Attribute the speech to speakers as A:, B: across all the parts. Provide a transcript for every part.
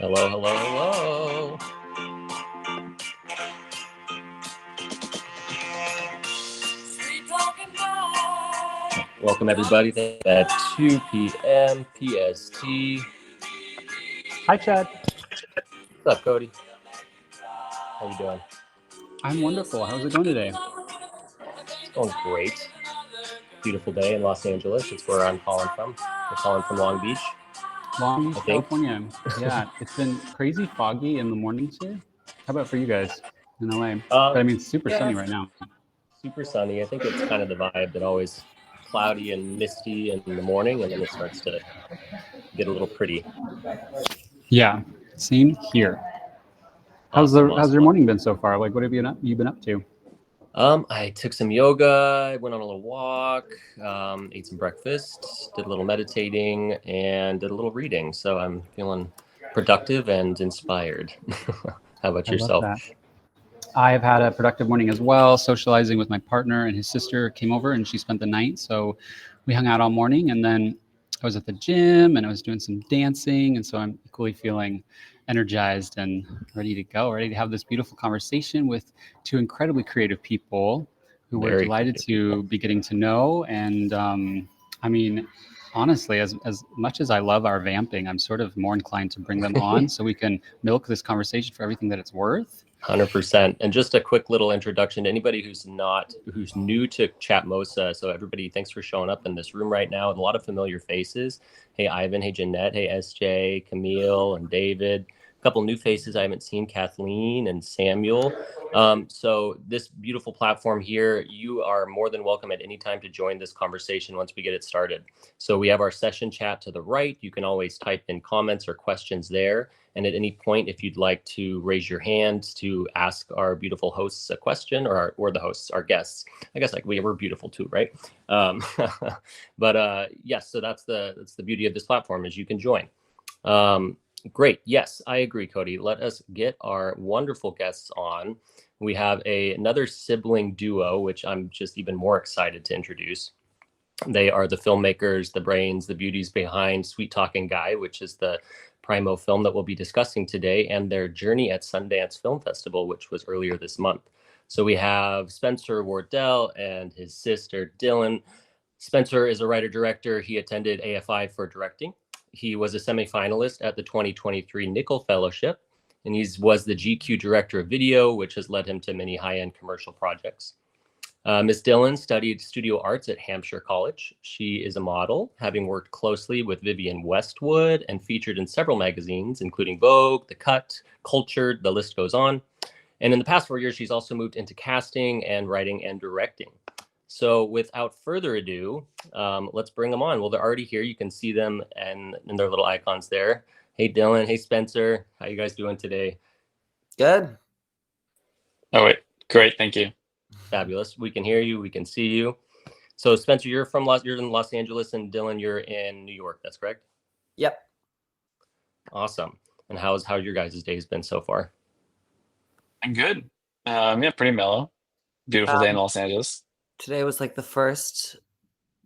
A: Hello, hello, hello. Welcome everybody at 2 p.m. PST.
B: Hi, Chad.
A: What's up, Cody? How you doing?
B: I'm wonderful. How's it going today?
A: It's going great. Beautiful day in Los Angeles. It's where I'm calling from. We're calling from Long Beach.
B: Long
A: I
B: Beach,
A: think.
B: California. Yeah, it's been crazy foggy in the mornings here. How about for you guys in LA? But I mean, it's super sunny right now.
A: Super sunny. I think it's kind of the vibe that always cloudy and misty in the morning, and then it starts to get a little pretty.
B: Yeah, same here. How's
A: Awesome.
B: your morning been so far? Like, what have you been up to?
A: I took some yoga, I went on a little walk, ate some breakfast, did a little meditating, and did a little reading. So I'm feeling productive and inspired. How about yourself?
B: I love that. I have had a productive morning as well, socializing with my partner, and his sister came over and she spent the night. So we hung out all morning, and then I was at the gym and I was doing some dancing. And so I'm equally feeling energized and ready to go, ready to have this beautiful conversation with two incredibly creative people who we're
A: Very
B: delighted
A: creative
B: to
A: people.
B: be getting to know. And I mean, honestly, as much as I love our vamping, I'm sort of more inclined to bring them on so we can milk this conversation for everything that it's worth.
A: 100%. And just a quick little introduction to anybody who's new to Chatmosa. So everybody, thanks for showing up in this room right now. And a lot of familiar faces. Hey, Ivan. Hey, Jeanette. Hey, SJ, Camille, and David. A couple new faces I haven't seen, Kathleen and Samuel. So this beautiful platform here, you are more than welcome at any time to join this conversation once we get it started. So we have our session chat to the right. You can always type in comments or questions there. And at any point, if you'd like to raise your hand to ask our beautiful hosts a question, or the hosts, our guests, I guess like we're beautiful too, right? But yes, so that's the beauty of this platform is you can join. Great. Yes, I agree, Cody. Let us get our wonderful guests on. We have another sibling duo, which I'm just even more excited to introduce. They are the filmmakers, the brains, the beauties behind Sweet Talking Guy, which is the Primo film that we'll be discussing today, and their journey at Sundance Film Festival, which was earlier this month. So we have Spencer Wardell and his sister Dylan. Spencer is a writer-director. He attended AFI for directing. He was a semifinalist at the 2023 Nickel Fellowship, and he was the GQ Director of Video, which has led him to many high-end commercial projects. Ms. Dillon studied studio arts at Hampshire College. She is a model, having worked closely with Vivienne Westwood and featured in several magazines, including Vogue, The Cut, Cultured, the list goes on. And in the past 4 years, she's also moved into casting and writing and directing. So without further ado, let's bring them on. Well, they're already here. You can see them and their little icons there. Hey, Dylan. Hey, Spencer. How you guys doing today?
C: Good.
D: Oh, wait. Great. Thank you.
A: Fabulous. We can hear you. We can see you. So Spencer, you're in Los Angeles, and Dylan, you're in New York. That's correct?
C: Yep.
A: Awesome. And how's your guys' days been so far?
D: I'm good. Yeah, pretty mellow. Beautiful day in Los Angeles.
C: Today was like the first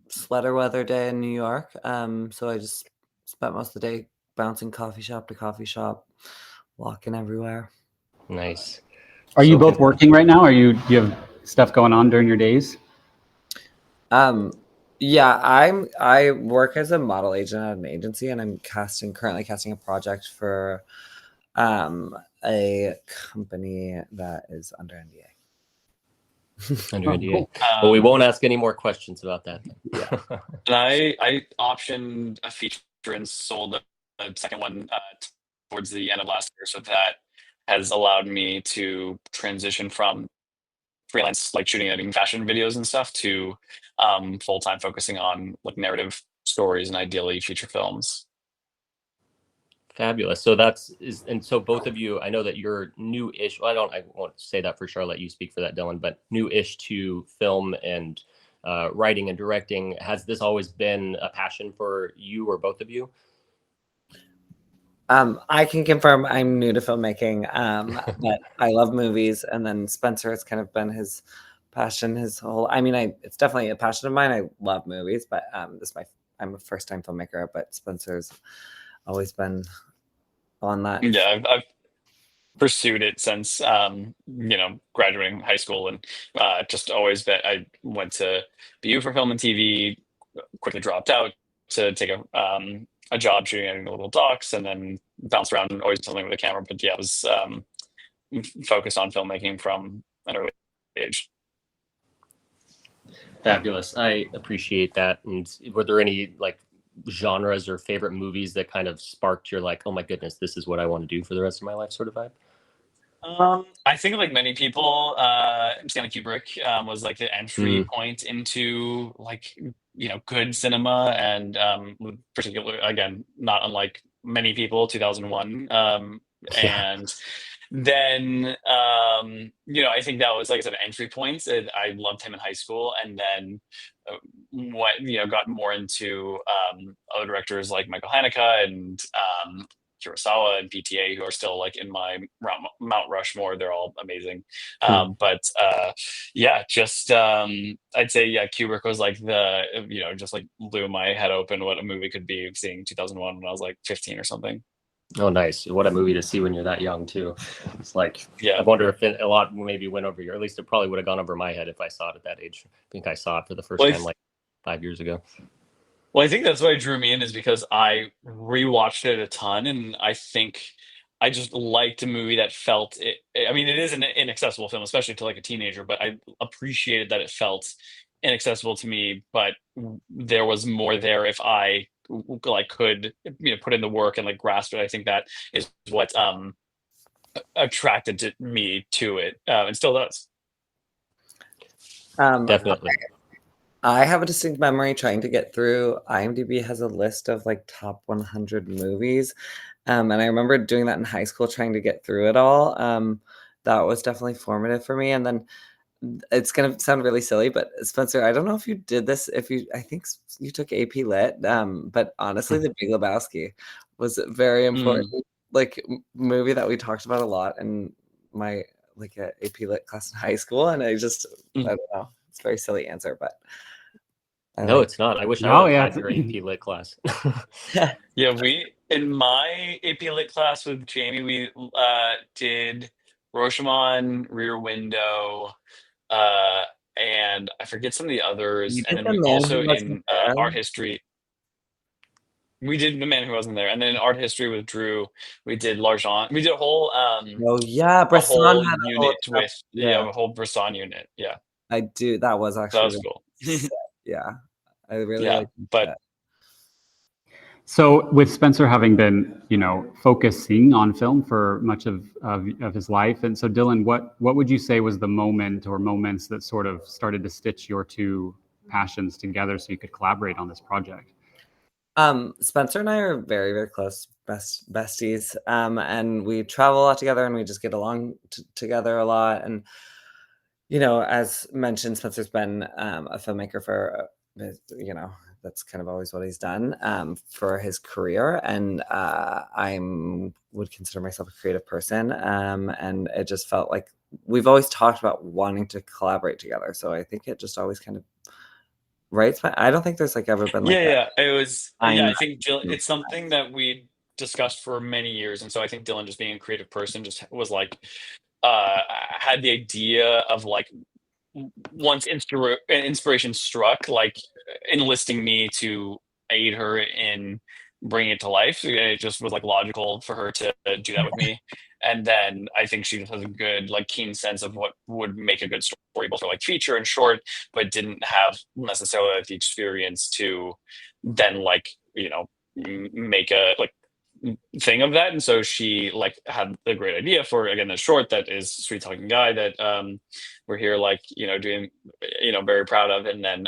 C: sweater weather day in New York. So I just spent most of the day bouncing coffee shop to coffee shop, walking everywhere.
A: Nice.
B: Are you both working right now? Do you have stuff going on during your days?
C: Yeah, I work as a model agent at an agency, and I'm currently casting a project for a company that is under NDA.
A: Under NDA.
B: Cool.
A: But we won't ask any more questions about that.
C: Yeah.
D: And I optioned a feature and sold a second one towards the end of last year. So that has allowed me to transition from freelance, like shooting editing fashion videos and stuff, to full-time focusing on like narrative stories and ideally feature films.
A: Fabulous. So so both of you, I know that you're new-ish. Well, I won't say that for sure. I'll let you speak for that, Dylan, but new-ish to film and writing and directing. Has this always been a passion for you or both of you?
C: I can confirm I'm new to filmmaking, but I love movies. And then Spencer has kind of been his passion, it's definitely a passion of mine. I love movies, but I'm a first-time filmmaker, but Spencer's always been on that?
D: Yeah, I've pursued it since graduating high school, and just always been. I went to BU for film and TV, quickly dropped out to take a job shooting little docs, and then bounced around and always something with a camera. But yeah, I was focused on filmmaking from an early age.
A: Fabulous. I appreciate that. And were there any like genres or favorite movies that kind of sparked your like, oh my goodness, this is what I want to do for the rest of my life sort of vibe?
D: I think like many people, Stanley Kubrick was like the entry
A: Mm.
D: point into like good cinema, and particular again, not unlike many people, 2001,
A: Yeah.
D: and then I think that was like an entry point. And I loved him in high school, and then what got more into other directors like Michael Haneke and Kurosawa and PTA, who are still like in my Mount Rushmore. They're all amazing. But yeah, just I'd say Kubrick was like the just like blew my head open what a movie could be. Seeing 2001 when I was like 15 or something.
A: Oh, nice. What a movie to see when you're that young too. It's like,
D: Yeah.
A: I wonder if a lot maybe went over your, at least it probably would have gone over my head if I saw it at that age. I think I saw it for the first time like 5 years ago.
D: Well, I think that's why it drew me in, is because I rewatched it a ton, and I think I just liked a movie that felt it. I mean, it is an inaccessible film, especially to like a teenager, but I appreciated that it felt inaccessible to me. But there was more there if I like could put in the work and like grasp it. I think that is what attracted me to it, and still does.
A: Definitely.
C: I have a distinct memory trying to get through. IMDb has a list of like top 100 movies. And I remember doing that in high school, trying to get through it all. That was definitely formative for me. And then it's going to sound really silly, but Spencer, I don't know if you did this, I think you took AP Lit, but honestly, The Big Lebowski was a very important, like movie that we talked about a lot in my like AP Lit class in high school. And I don't know, it's a very silly answer, but
A: no, it's not. I wish I would have had your AP Lit class.
D: Yeah, we in my AP Lit class with Jamie, we did Rashomon, Rear Window, and I forget some of the others. And then we also in art history, we did The Man Who Wasn't There, and then in art history with Drew, we did L'Argent. We did a whole
C: oh yeah,
D: a whole
C: Bresson had a whole
D: unit with a whole Bresson unit. Yeah,
C: I do. That was
D: that
C: actually
D: was cool.
C: yeah, I really
D: Yeah,
C: like
D: but
C: that.
B: So with Spencer having been, focusing on film for much of his life, and so Dylan, what would you say was the moment or moments that sort of started to stitch your two passions together so you could collaborate on this project?
C: Spencer and I are very, very close besties, and we travel a lot together, and we just get along together a lot. And as mentioned, Spencer's been a filmmaker for that's kind of always what he's done for his career. And I would consider myself a creative person. And it just felt like we've always talked about wanting to collaborate together. So I think it just always kind of writes I don't think there's like ever been like
D: it was I think it's something that we discussed for many years. And so I think Dylan, just being a creative person, just was like had the idea of like once inspiration struck, like enlisting me to aid her in bringing it to life. It just was like logical for her to do that with me. And then I think she just has a good, like, keen sense of what would make a good story, both for like feature and short, but didn't have necessarily like the experience to then like make a like thing of that. And so she like had a great idea for, again, the short that is Sweet Talking Guy that we're here like doing very proud of. And then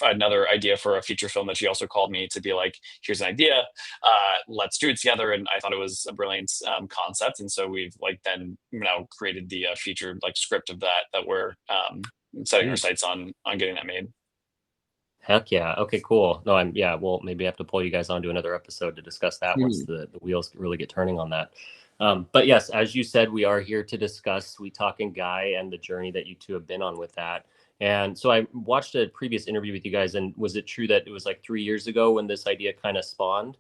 D: another idea for a feature film that she also called me to be like, here's an idea, let's do it together. And I thought it was a brilliant concept, and so we've like then now created the featured like script of that we're setting our sights on getting that made.
A: Heck yeah. Okay, cool. No, we'll maybe have to pull you guys onto another episode to discuss that once the wheels really get turning on that. But yes, as you said, we are here to discuss Sweet Talking Guy and the journey that you two have been on with that. And so I watched a previous interview with you guys, and was it true that it was like 3 years ago when this idea kind of spawned?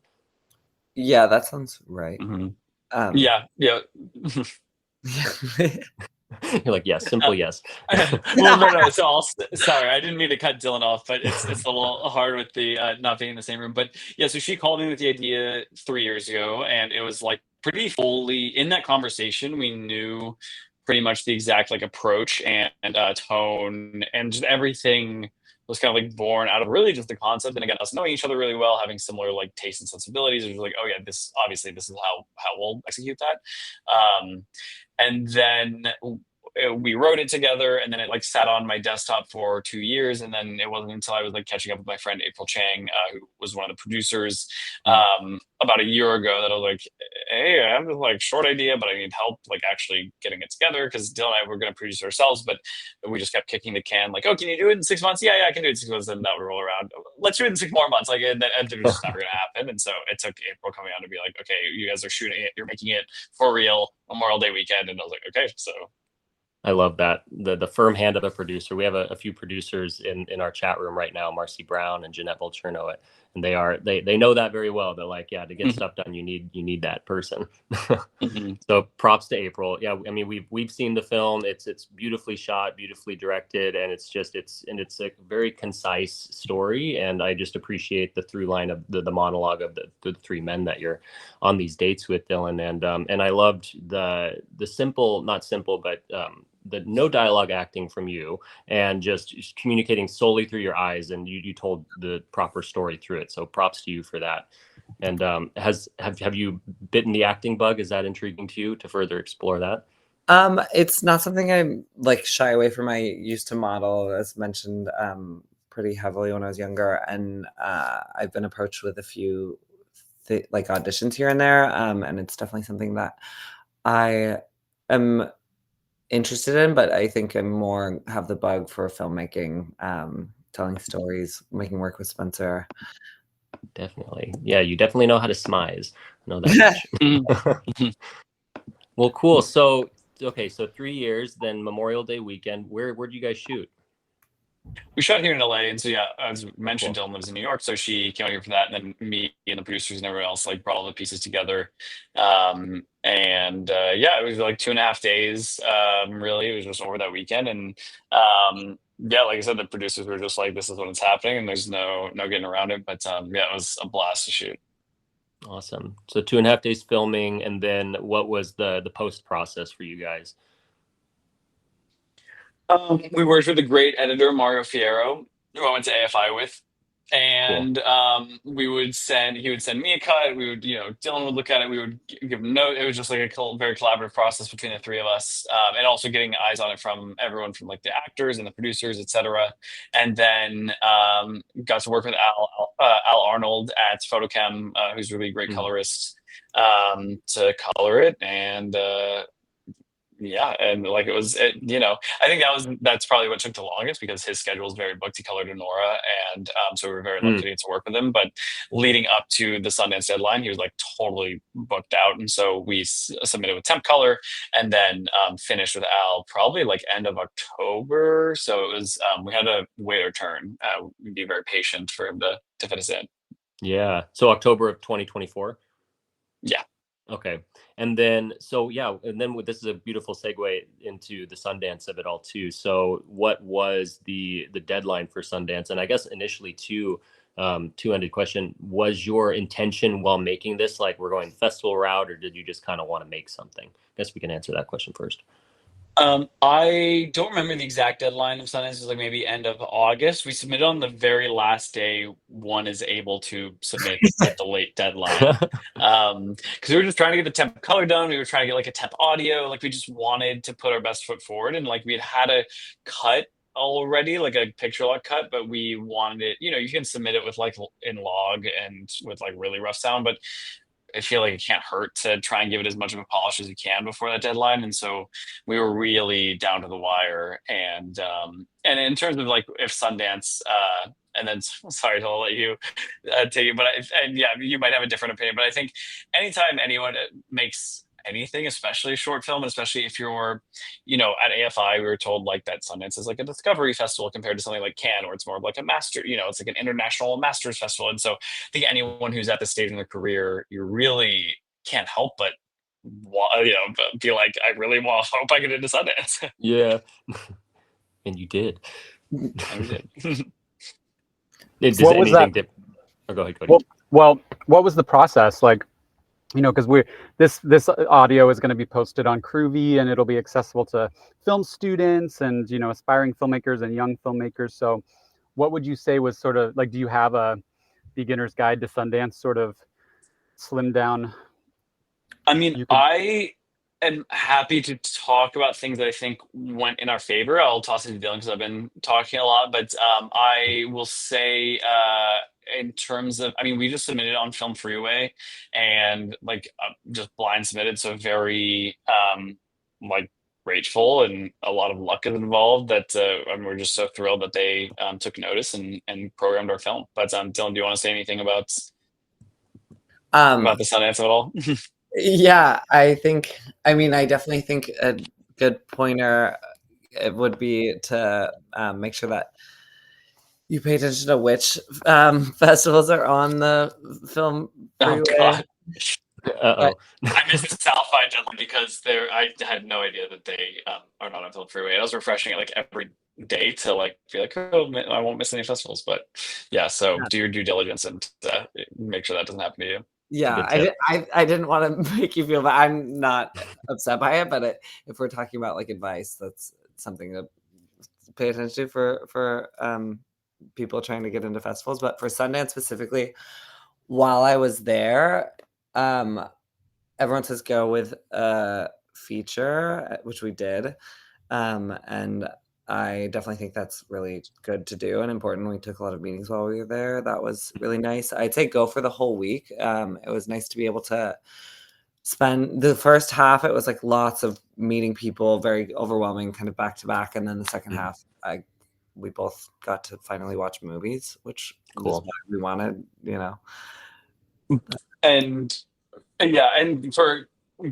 C: Yeah, that sounds right.
D: Mhm.
C: Um,
D: Yeah.
A: You're like, yes, simple yes.
D: Well, no. So sorry, I didn't mean to cut Dylan off, but it's a little hard with the not being in the same room. But yeah, so she called me with the idea 3 years ago, and it was like pretty fully in that conversation. We knew pretty much the exact like approach and tone, and just everything was kind of like born out of really just the concept. And again, us knowing each other really well, having similar like tastes and sensibilities. It was like, oh yeah, this obviously this is how we'll execute that. And then we wrote it together, and then it like sat on my desktop for 2 years, and then it wasn't until I was like catching up with my friend April Chang, who was one of the producers, about a year ago, that I was like, hey, I have this like short idea, but I need help like actually getting it together, because Dylan and I were going to produce it ourselves, but we just kept kicking the can, like, oh, can you do it in 6 months? Yeah, I can do it in 6 months. And that would roll around, let's do it in 6 more months, like, and it was just never going to happen. And so it took April coming on to be like, okay, you guys are shooting it, you're making it for real, Memorial Day weekend. And I was like, okay, so
A: I love that, the firm hand of a producer. We have a few producers in our chat room right now, Marcy Brown and Jeanette Volcherno, and they know that very well. They're like, yeah, to get stuff done, you need that person. So props to April. Yeah, I mean, we've seen the film. It's beautifully shot, beautifully directed, and it's a very concise story. And I just appreciate the through line of the monologue of the three men that you're on these dates with, Dylan. And I loved the simple, not simple, but the no dialogue acting from you, and just communicating solely through your eyes, and you told the proper story through it. So props to you for that. And have you bitten the acting bug? Is that intriguing to you to further explore that?
C: It's not something I'm like shy away from. I used to model, as mentioned, pretty heavily when I was younger, and I've been approached with a few like auditions here and there, and it's definitely something that I am interested in, but I think I'm more have the bug for filmmaking, telling stories, making work with Spencer.
A: Definitely. Yeah, you definitely know how to smize. I know that much. Well, cool. So, okay, so 3 years, then Memorial Day weekend. Where'd you guys shoot?
D: we shot here in LA, and so yeah, as mentioned,
A: Cool.
D: Dylan lives in New York, so she came out here for that, and then me and the producers and everyone else like brought all the pieces together. And yeah, it was like 2.5 days. Really, it was just over that weekend, and yeah, like I said, the producers were just like, "This is when it's happening," and there's no getting around it. But yeah, it was a blast to shoot.
A: Awesome. So 2.5 days filming, and then what was the post process for you guys?
D: We worked with a great editor, Mario Fierro, who I went to AFI with.
A: Cool.
D: And he would send me a cut. We would, Dylan would look at it. We would give him note. It was just like a very collaborative process between the three of us, and also getting eyes on it from everyone, from like the actors and the producers, etc. And then got to work with Al Arnold at Photochem, who's a really great colorist, to color it. And yeah, and like I think that's probably what took the longest, because his schedule is very booked. He colored Nora, and so we were very lucky to get to work with him. But leading up to the Sundance deadline, he was like totally booked out, and so we submitted with temp color, and then finished with Al probably like end of October. So it was we had to wait our turn. Be very patient for him to fit us in.
A: Yeah. So October of 2024.
D: Yeah.
A: Okay. And then, so yeah, and then this is a beautiful segue into the Sundance of it all too. So what was the deadline for Sundance? And I guess initially two-ended question, was your intention while making this, like, we're going festival route, or did you just kind of want to make something? I guess we can answer that question first.
D: I don't remember the exact deadline of Sundance. It was like maybe end of August. We submitted on the very last day one is able to submit with the late deadline. Because we were just trying to get the temp color done. We were trying to get like a temp audio. Like, we just wanted to put our best foot forward. And like, we had a cut already, like a picture log cut, but we wanted it, you can submit it with like in log and with like really rough sound, but I feel like it can't hurt to try and give it as much of a polish as you can before that deadline. And so we were really down to the wire. And in terms of like if Sundance, and then sorry to let you take it, but and yeah, you might have a different opinion, but I think anytime anyone makes anything, especially short film, and especially if you're, at AFI, we were told like that Sundance is like a discovery festival compared to something like Cannes, or it's more of like a master, it's like an international masters festival. And so I think anyone who's at this stage in their career, you really can't help but be like, I really hope I get into Sundance.
A: Yeah. And you did.
D: And we did.
A: Does
E: What was
A: anything
E: that?
A: Oh, go ahead, Cody.
E: Well, what was the process like? Because this audio is going to be posted on Groovy, and it'll be accessible to film students and aspiring filmmakers and young filmmakers. So, what would you say was sort of like? Do you have a beginner's guide to Sundance, sort of slimmed down?
D: I mean, I am happy to talk about things that I think went in our favor. I'll toss it to Dylan because I've been talking a lot, but I will say, in terms of, I mean, we just submitted on Film Freeway, and like just blind submitted, so very like grateful, and a lot of luck is involved. That and we're just so thrilled that they took notice and programmed our film. But Dylan, do you want to say anything about the Sundance at all?
C: Yeah, I definitely think a good pointer it would be to make sure that you pay attention to which festivals are on the Film Freeway.
D: Oh God.
A: Uh-oh.
D: I missed the South by deadline because I had no idea that they are not on Film Freeway. I was refreshing it like every day to like be like, oh, I won't miss any festivals. But yeah, so do your due diligence and make sure that doesn't happen to you.
C: Yeah, I didn't want to make you feel bad. I'm not upset by it, but if we're talking about like advice, that's something to pay attention to for people trying to get into festivals. But for Sundance specifically, while I was there, everyone says go with a feature, which we did, and I definitely think that's really good to do and important. We took a lot of meetings while we were there. That was really nice. I'd say go for the whole week. It was nice to be able to spend the first half. It was like lots of meeting people, very overwhelming, kind of back to back. And then the second half, we both got to finally watch movies, which
A: cool.
C: is what we wanted,
D: And yeah, and for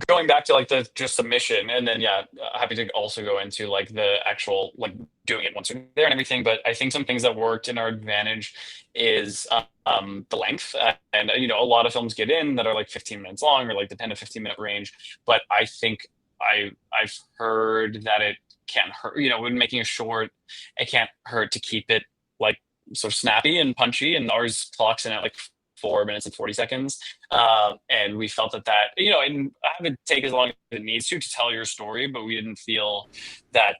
D: going back to like the just submission, and then happy to also go into like the actual like doing it once you're there and everything. But I think some things that worked in our advantage is the length, and a lot of films get in that are like 15 minutes long, or like the 10 to 15-minute range. But I think I've heard that it can't hurt, when making a short, it can't hurt to keep it like sort of snappy and punchy, and ours clocks in at like 4 minutes and 40 seconds. And we felt that, and have it take as long as it needs to tell your story, but we didn't feel that,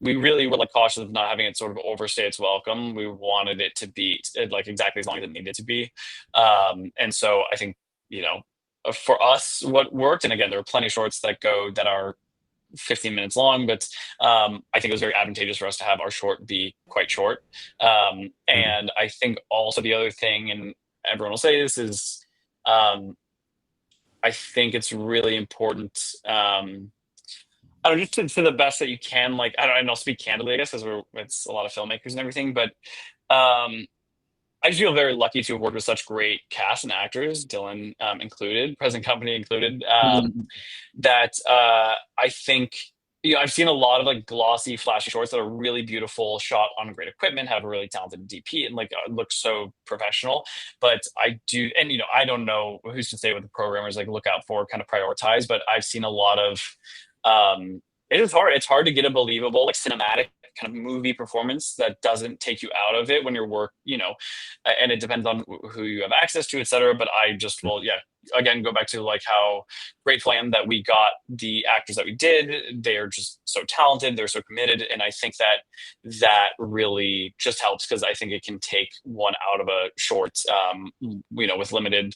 D: we really were like cautious of not having it sort of overstay its welcome. We wanted it to be like exactly as long as it needed to be. And so I think, for us, what worked, and again, there are plenty of shorts that are 15 minutes long, but I think it was very advantageous for us to have our short be quite short. And I think also the other thing, and everyone will say this, is I think it's really important. I don't know, just to the best that you can. Like, and I'll speak candidly, I guess, because it's a lot of filmmakers and everything, but I just feel very lucky to have worked with such great cast and actors, Dylan included, present company included, that I think, I've seen a lot of like glossy, flashy shorts that are really beautiful, shot on great equipment, have a really talented DP, and like look so professional. But I do, and I don't know who's to say what the programmers like look out for, kind of prioritize, but I've seen a lot of, it is hard. It's hard to get a believable, like cinematic kind of movie performance that doesn't take you out of it when your work, and it depends on who you have access to, et cetera. But I just again, go back to like how grateful I am that we got the actors that we did. They are just so talented. They're so committed. And I think that really just helps, because I think it can take one out of a short, with limited,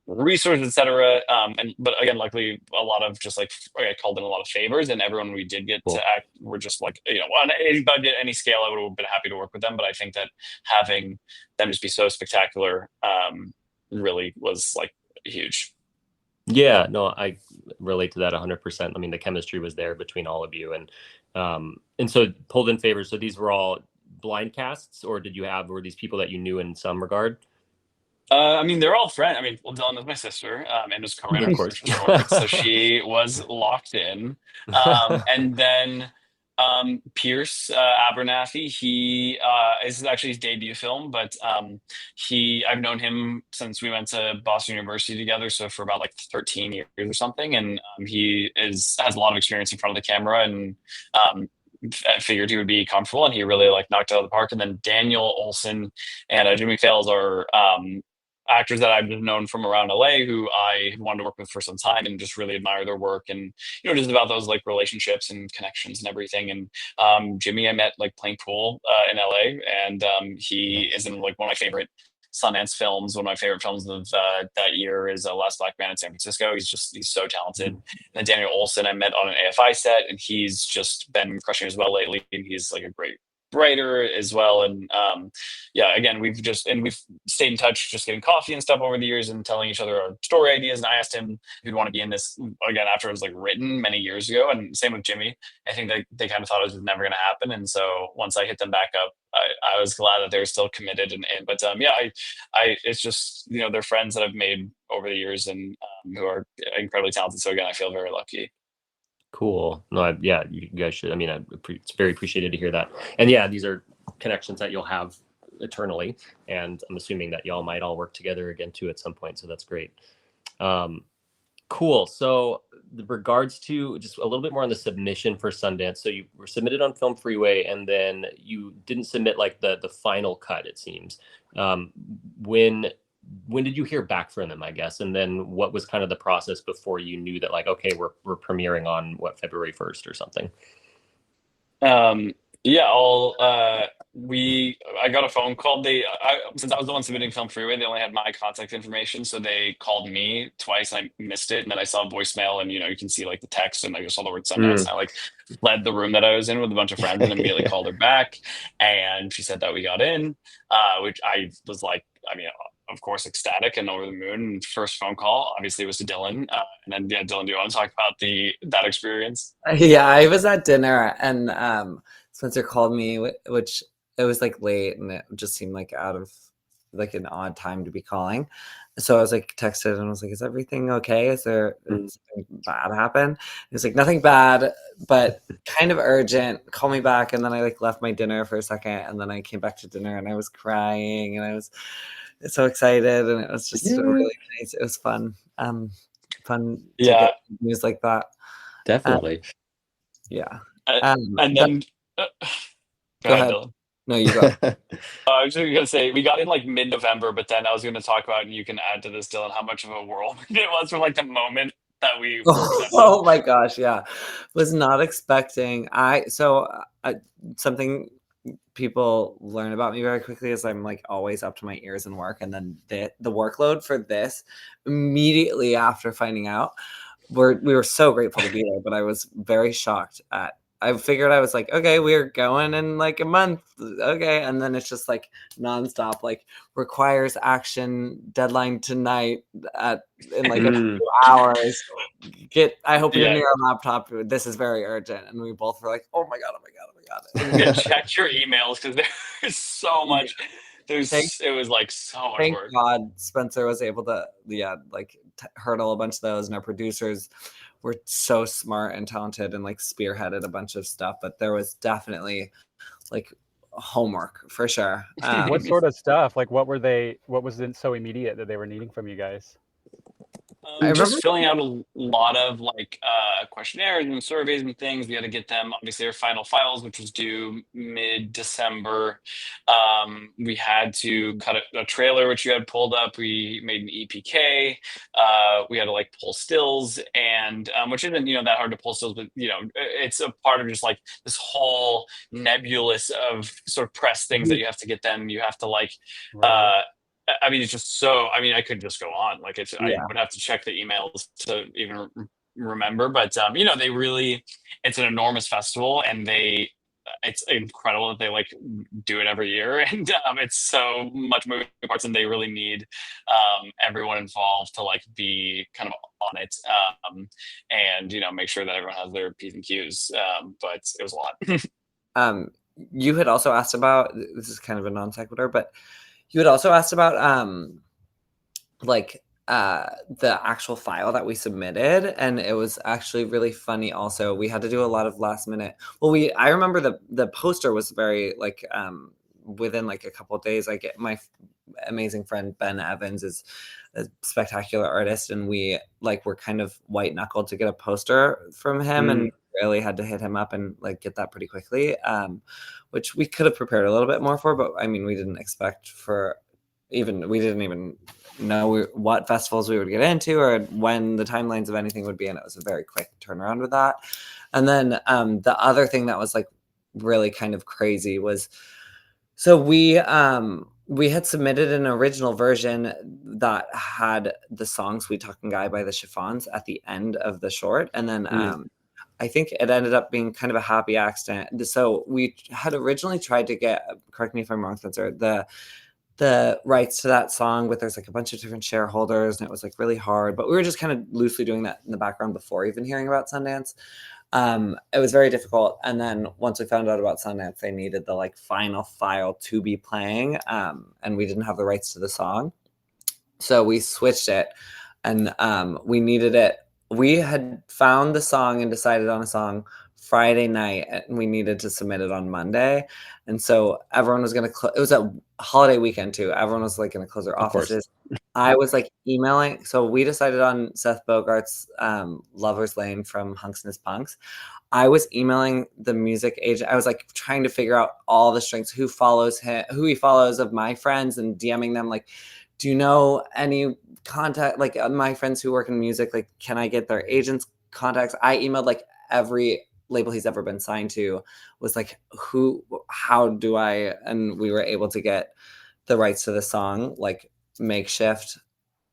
D: resources, etc. But again, luckily, a lot of just like I called in a lot of favors, and everyone we did get to act were just like, on any budget, any scale, I would have been happy to work with them. But I think that having them just be so spectacular really was like huge.
A: Yeah, no, I relate to that 100%. I mean, the chemistry was there between all of you, and so pulled in favors. So these were all blind casts, or were these people that you knew in some regard?
D: I mean, they're all friends. I mean, well, Dylan is my sister, and was co-writer
A: Of
D: of
A: course.
D: for short, so she was locked in. And then Pierce Abernathy, he this is actually his debut film, but I've known him since we went to Boston University together, so for about like 13 years or something, and he has a lot of experience in front of the camera, and um, I figured he would be comfortable, and he really like knocked it out of the park. And then Daniel Olson and Jimmy Fails are actors that I've known from around LA who I wanted to work with for some time and just really admire their work, and just about those like relationships and connections and everything. And Jimmy I met like playing pool in LA, and he is in like one of my favorite Sundance films. One of my favorite films of that year is Last Black Man in San Francisco. He's so talented. And then Daniel Olson I met on an AFI set, and he's just been crushing as well lately, and he's like a great writer as well. And yeah, again, we've stayed in touch, just getting coffee and stuff over the years and telling each other our story ideas. And I asked him if he'd want to be in this again after it was like written many years ago. And same with Jimmy. I think they kind of thought it was never going to happen. And so once I hit them back up, I was glad that they were still committed. But yeah, it's just, they're friends that I've made over the years, and who are incredibly talented. So again, I feel very lucky.
A: Cool. No, yeah, you guys should. I mean, it's very appreciated to hear that. And yeah, these are connections that you'll have eternally. And I'm assuming that y'all might all work together again too at some point. So that's great. Cool. So regards to just a little bit more on the submission for Sundance. So you were submitted on Film Freeway, and then you didn't submit like the final cut, it seems. When did you hear back from them, I guess? And then what was kind of the process before you knew that, like, okay, we're premiering on February 1st or something?
D: Yeah, I got a phone call. Since I was the one submitting Film Freeway, they only had my contact information, so they called me twice. I missed it, and then I saw a voicemail, and you can see like the text, and I just saw the word Sundance. And I like led the room that I was in with a bunch of friends, and immediately called her back, and she said that we got in, which I was like, I mean, of course, ecstatic and over the moon. And first phone call, obviously, was to Dylan, and then yeah, Dylan, do you want to talk about that experience?
C: Yeah, I was at dinner, and Spencer called me, which it was like late, and it just seemed like out of like an odd time to be calling. So I was like texted and I was like, "Is everything okay? Is there something bad happen?" He was like, "Nothing bad, but kind of urgent. Call me back." And then I like left my dinner for a second, and then I came back to dinner, and I was crying, and I was so excited, and it was just really nice. It was fun. Fun to get news like that.
A: Definitely.
C: Yeah.
D: And then go ahead, Dylan.
C: No, you go.
D: I was just gonna say we got in like mid-November, but then I was gonna talk about, and you can add to this, Dylan, how much of a whirlwind it was from like the moment that we were accepted.
C: Oh my gosh, yeah. Was not expecting. Something people learn about me very quickly is I'm like always up to my ears in work, and then the workload for this immediately after finding out, we were so grateful to be there, but I was very shocked at. I figured I was like, okay, we're going in like a month, okay, and then it's just like nonstop, like requires action, deadline tonight in like a few hours. I hope you're near a laptop. This is very urgent, and we both were like, oh my god.
D: Yeah, check your emails, because there's so much. It was like so much work.
C: Thank God Spencer was able to, hurdle a bunch of those, and our producers were so smart and talented and like spearheaded a bunch of stuff. But there was definitely like homework for sure.
E: What sort of stuff? Like, what was it so immediate that they were needing from you guys?
D: Just filling out a lot of like questionnaires and surveys and things. We had to get them, obviously, our final files, which was due mid-December. We had to cut a trailer, which you had pulled up. We made an EPK. We had to like pull stills, and which isn't that hard to pull stills, but it's a part of just like this whole nebulous of sort of press things that you have to get them. You have to like. I mean, it's just so. I mean, I could just go on. Like, I would have to check the emails to even remember. But they really. It's an enormous festival, and it's incredible that they like do it every year, and it's so much moving parts, and they really need everyone involved to like be kind of on it, and make sure that everyone has their P's and Q's. But it was a lot.
C: You had also asked about, this is kind of a non sequitur, but you had also asked about like the actual file that we submitted, and it was actually really funny. Also, we had to do a lot of last minute. Well, I remember the poster was very like within like a couple of days. I get my amazing friend Ben Evans is a spectacular artist, and we like were kind of white knuckled to get a poster from him, and really had to hit him up and like get that pretty quickly, which we could have prepared a little bit more for, but I mean we didn't expect for we didn't even know what festivals we would get into or when the timelines of anything would be, and it was a very quick turnaround with that. And then the other thing that was like really kind of crazy was, so we had submitted an original version that had the song Sweet Talking Guy by the Chiffons at the end of the short, and then I think it ended up being kind of a happy accident. So we had originally tried to get, correct me if I'm wrong, Spencer, the rights to that song, but there's like a bunch of different shareholders, and it was like really hard, but we were just kind of loosely doing that in the background before even hearing about Sundance. It was very difficult, and then once we found out about Sundance, they needed the like final file to be playing, and we didn't have the rights to the song, so we switched it, and we needed it. We had found the song and decided on a song Friday night, and we needed to submit it on Monday. And so everyone was going to, it was a holiday weekend too. Everyone was like going to close their offices. I was like emailing. So we decided on Seth Bogart's Lover's Lane from Hunks and His Punks. I was emailing the music agent. I was like trying to figure out all the strings, who follows him, who he follows of my friends, and DMing them like, do you know any contact, like my friends who work in music, like, can I get their agents' contacts? I emailed like every label he's ever been signed to, was like, how do I, and we were able to get the rights to the song, like makeshift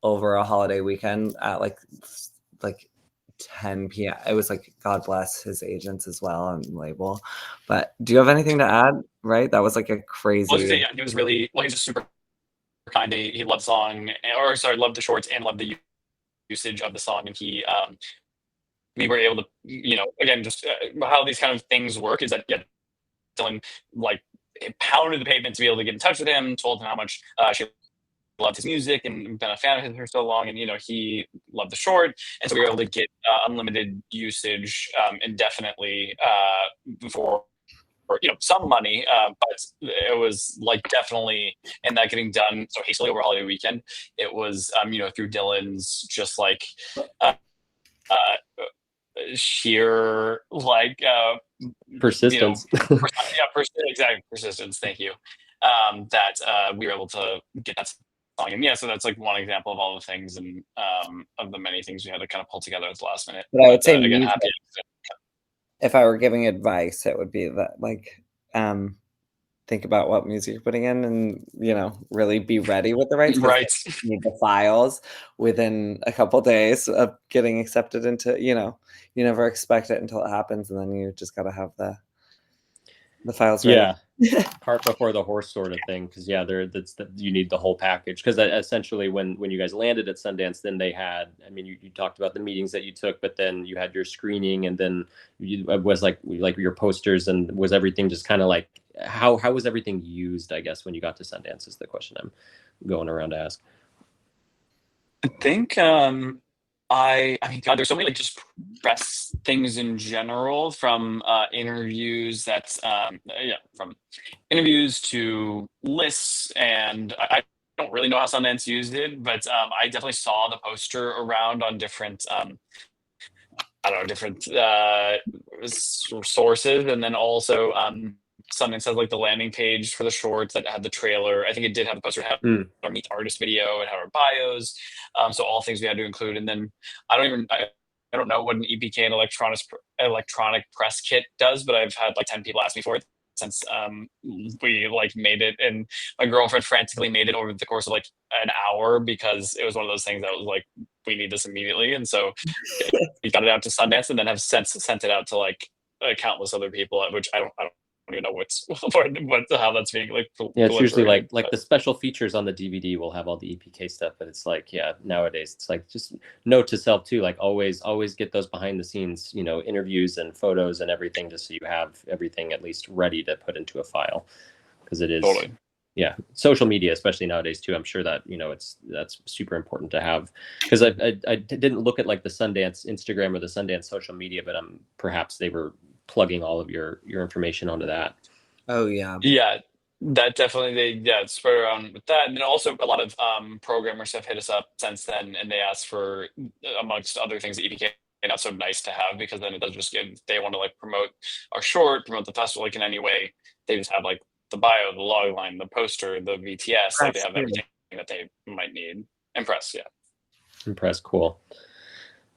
C: over a holiday weekend at like 10 p.m. It was like, God bless his agents as well and label. But do you have anything to add? Right? That was like a crazy.
D: Yeah, he was really, well, he's just super kind. He loved the song, or sorry, loved the shorts and loved the usage of the song. And we were able to, again, just how these kind of things work is that, Dylan like pounded the pavement to be able to get in touch with him, told him how much she loved his music and been a fan of his for so long, and he loved the short, and so we were able to get unlimited usage indefinitely for some money, but it was like definitely, and that getting done so hastily over holiday weekend, it was through Dylan's just like sheer like
A: persistence.
D: Exactly, persistence. Thank you. That we were able to get that song, and so that's like one example of all the things and of the many things we had to kind of pull together at the last minute.
C: But I would say
D: again,
C: music,
D: happy.
C: if I were giving advice, it would be that like think about what music you're putting in, and really be ready with the rights.
D: Right.
C: You need the files within a couple days of getting accepted into, you never expect it until it happens, and then you just got to have the files ready.
A: Cart before the horse sort of thing, because you need the whole package, because essentially when you guys landed at Sundance, then they had, you talked about the meetings that you took, but then you had your screening, and then it was like your posters, and was everything just kind of like, how was everything used, I guess, when you got to Sundance, is the question I'm going around to ask.
D: I think God, there's so many like just press things in general, from interviews from interviews to lists, and I don't really know how Sundance used it, but I definitely saw the poster around on different different sources, and then also Sundance has like the landing page for the shorts that had the trailer. I think it did have the poster, have our Meet the Artist video, and have our bios. So all things we had to include. And then I don't know what an EPK and electronic press kit does, but I've had like 10 people ask me for it since we like made it, and my girlfriend frantically made it over the course of like an hour, because it was one of those things that was like, we need this immediately. And so we got it out to Sundance, and then have sent it out to like countless other people, which I don't even know how that's being like.
A: It's usually like the special features on the DVD will have all the EPK stuff, but it's like, nowadays it's like, just note to self too, like always get those behind the scenes, interviews and photos and everything, just so you have everything at least ready to put into a file, because it is
D: totally.
A: Yeah, social media, especially nowadays too. I'm sure that that's super important to have, because I didn't look at like the Sundance Instagram or the Sundance social media, but perhaps they were plugging all of your information onto that.
C: Oh yeah.
D: Yeah, that definitely spread around with that. And then also a lot of programmers have hit us up since then, and they ask for, amongst other things, the EPK. And that's so nice to have, because then it doesn't just give, they want to like promote our short, promote the festival like in any way. They just have like the bio, the log line, the poster, the VTS, like they
C: Press
D: have
C: too.
D: everything that they might need. Impress, yeah.
A: Impressed, cool.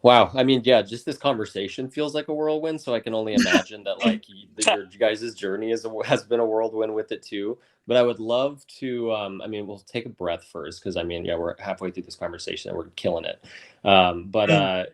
A: Wow, I mean, yeah, just this conversation feels like a whirlwind. So I can only imagine that like your guys' journey has been a whirlwind with it too. But I would love to. I mean, we'll take a breath first, because I mean, yeah, we're halfway through this conversation and we're killing it. But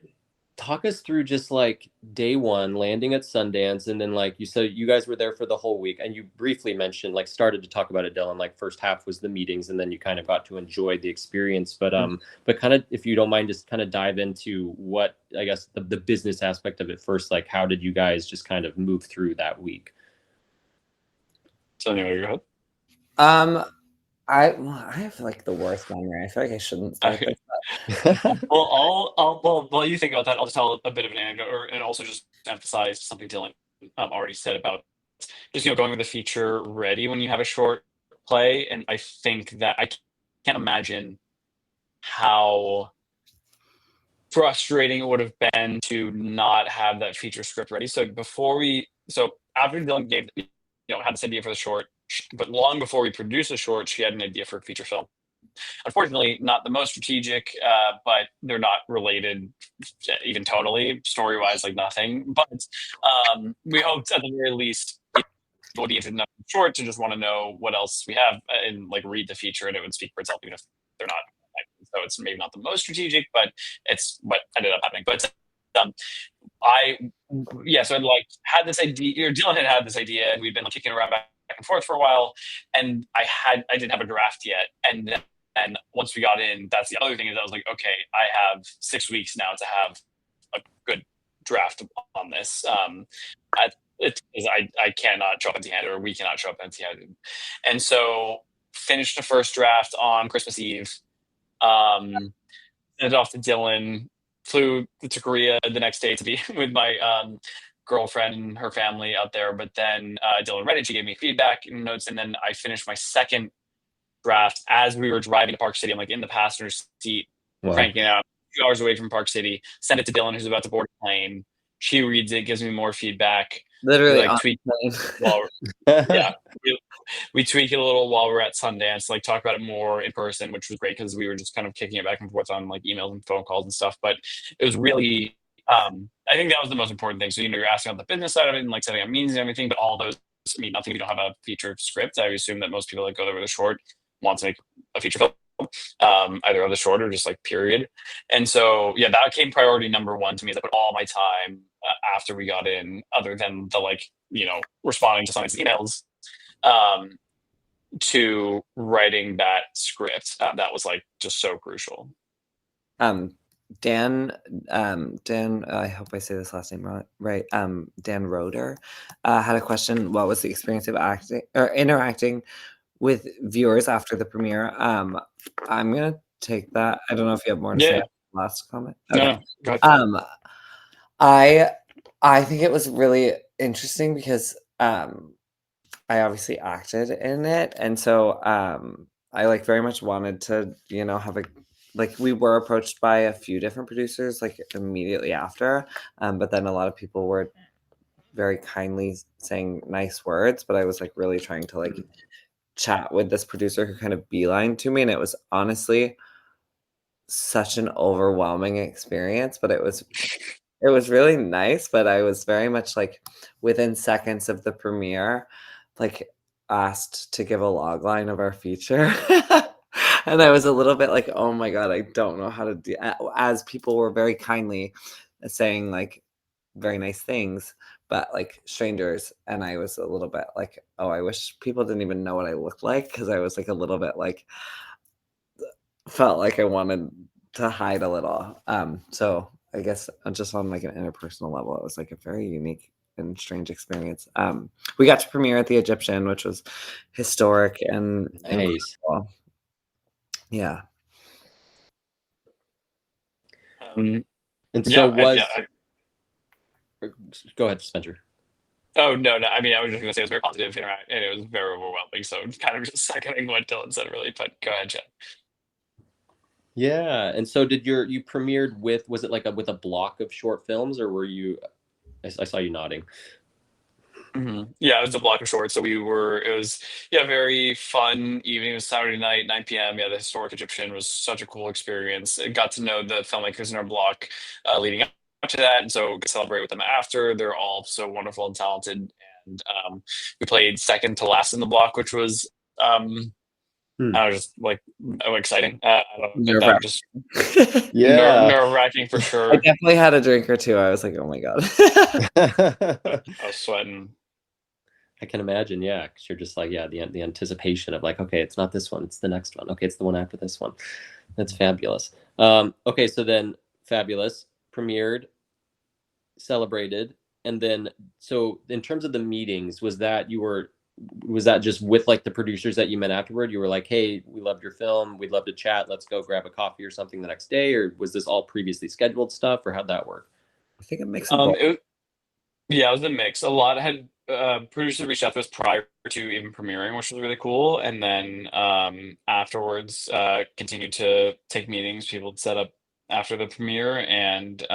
A: talk us through just like day one landing at Sundance, and then like you said, you guys were there for the whole week, and you briefly mentioned, like started to talk about it, Dylan, like first half was the meetings, and then you kind of got to enjoy the experience. But kind of, if you don't mind, just kind of dive into what, I guess, the business aspect of it first. Like, how did you guys just kind of move through that week?
D: So anyway, go ahead.
C: I have like the worst memory. I feel like I shouldn't start
D: Okay.
C: this.
D: Well, while you think about that, I'll just tell a bit of an anecdote, and also just emphasize something Dylan already said about just going with the feature ready when you have a short play. And I think that I can't imagine how frustrating it would have been to not have that feature script ready. So after Dylan had this idea for the short, but long before we produced the short, she had an idea for a feature film. Unfortunately, not the most strategic, but they're not related even totally, story-wise, like nothing. But we hoped at the very least people would be interested enough in short to just want to know what else we have, and like read the feature, and it would speak for itself, even if they're not. So it's maybe not the most strategic, but it's what ended up happening. But so I'd like had this idea, or Dylan had this idea, and we'd been like kicking around back and forth for a while, and I didn't have a draft yet, and once we got in, that's the other thing, is I was like, okay, I have 6 weeks now to have a good draft on this. I cannot show up empty-handed, or we cannot show up empty-handed. And so finished the first draft on Christmas Eve, sent it off to Dylan, flew to Korea the next day to be with my girlfriend and her family out there. But then Dylan read it, she gave me feedback and notes, and then I finished my second draft as we were driving to Park City. I'm like in the passenger seat, cranking it out, 2 hours away from Park City. Send it to Dylan, who's about to board a plane. She reads it, gives me more feedback.
C: Literally,
D: we, like, tweak we tweak it a little while we're at Sundance, like talk about it more in person, which was great, because we were just kind of kicking it back and forth on like emails and phone calls and stuff. But it was really, I think that was the most important thing. So you're asking about the business side of it and like setting up meetings and everything, but all those mean nothing if you don't have a feature script. I assume that most people that go there with a short want to make a feature film, either of the short or just like period. And so that came priority number one to me. Is I put all my time after we got in, other than the responding to some of these emails, to writing that script. That was like just so crucial.
C: Dan, I hope I say this last name right. Dan Roeder had a question. What was the experience of acting or interacting with viewers after the premiere? I'm gonna take that. I don't know if you have more to say. Last comment. Okay.
D: No, go ahead.
C: I think it was really interesting because I obviously acted in it, and so I like very much wanted to have we were approached by a few different producers like immediately after, but then a lot of people were very kindly saying nice words, but I was like really trying to like chat with this producer who kind of beelined to me, and it was honestly such an overwhelming experience, but it was really nice. But I was very much like within seconds of the premiere like asked to give a log line of our feature. And I was a little bit like, oh my God, I don't know how to do, as people were very kindly saying like very nice things, but like strangers. And I was a little bit like, oh, I wish people didn't even know what I looked like, because I was like a little bit like, felt like I wanted to hide a little. So I guess just on like an interpersonal level, it was like a very unique and strange experience. We got to premiere at the Egyptian, which was historic and
A: Nice.
C: incredible. Yeah.
A: And
D: Yeah,
A: so was
D: yeah.
A: go ahead, Spencer.
D: Oh no, no. I mean, I was just gonna say it was very positive interact, and it was very overwhelming. So kind of just seconding what Dylan said, really. But go ahead, Jen.
A: Yeah. And so did you premiered with, was it like with a block of short films, or were you, I saw you nodding.
D: Yeah, it was a block of shorts. So it was, yeah, very fun evening. It was Saturday night, 9 p.m. Yeah, the historic Egyptian was such a cool experience. I got to know the filmmakers in our block leading up to that. And so celebrate with them after. They're all so wonderful and talented. And we played second to last in the block, which was, I was just like, exciting. I don't know, that just
A: Yeah.
D: nerve-wracking for
C: I
D: sure.
C: definitely had a drink or two. I was like, oh my God.
D: I was sweating.
A: I can imagine, yeah, because you're just like, yeah, the anticipation of like, okay, it's not this one, it's the next one. Okay, it's the one after this one. That's fabulous. Okay, so then fabulous, premiered, celebrated, and then so in terms of the meetings, was that just with like the producers that you met afterward? You were like, hey, we loved your film, we'd love to chat, let's go grab a coffee or something the next day, or was this all previously scheduled stuff, or how'd that work?
C: I think it makes both.
D: Yeah, it was a mix. A lot had producers reached out to us prior to even premiering, which was really cool. And then afterwards, continued to take meetings. People would set up after the premiere, and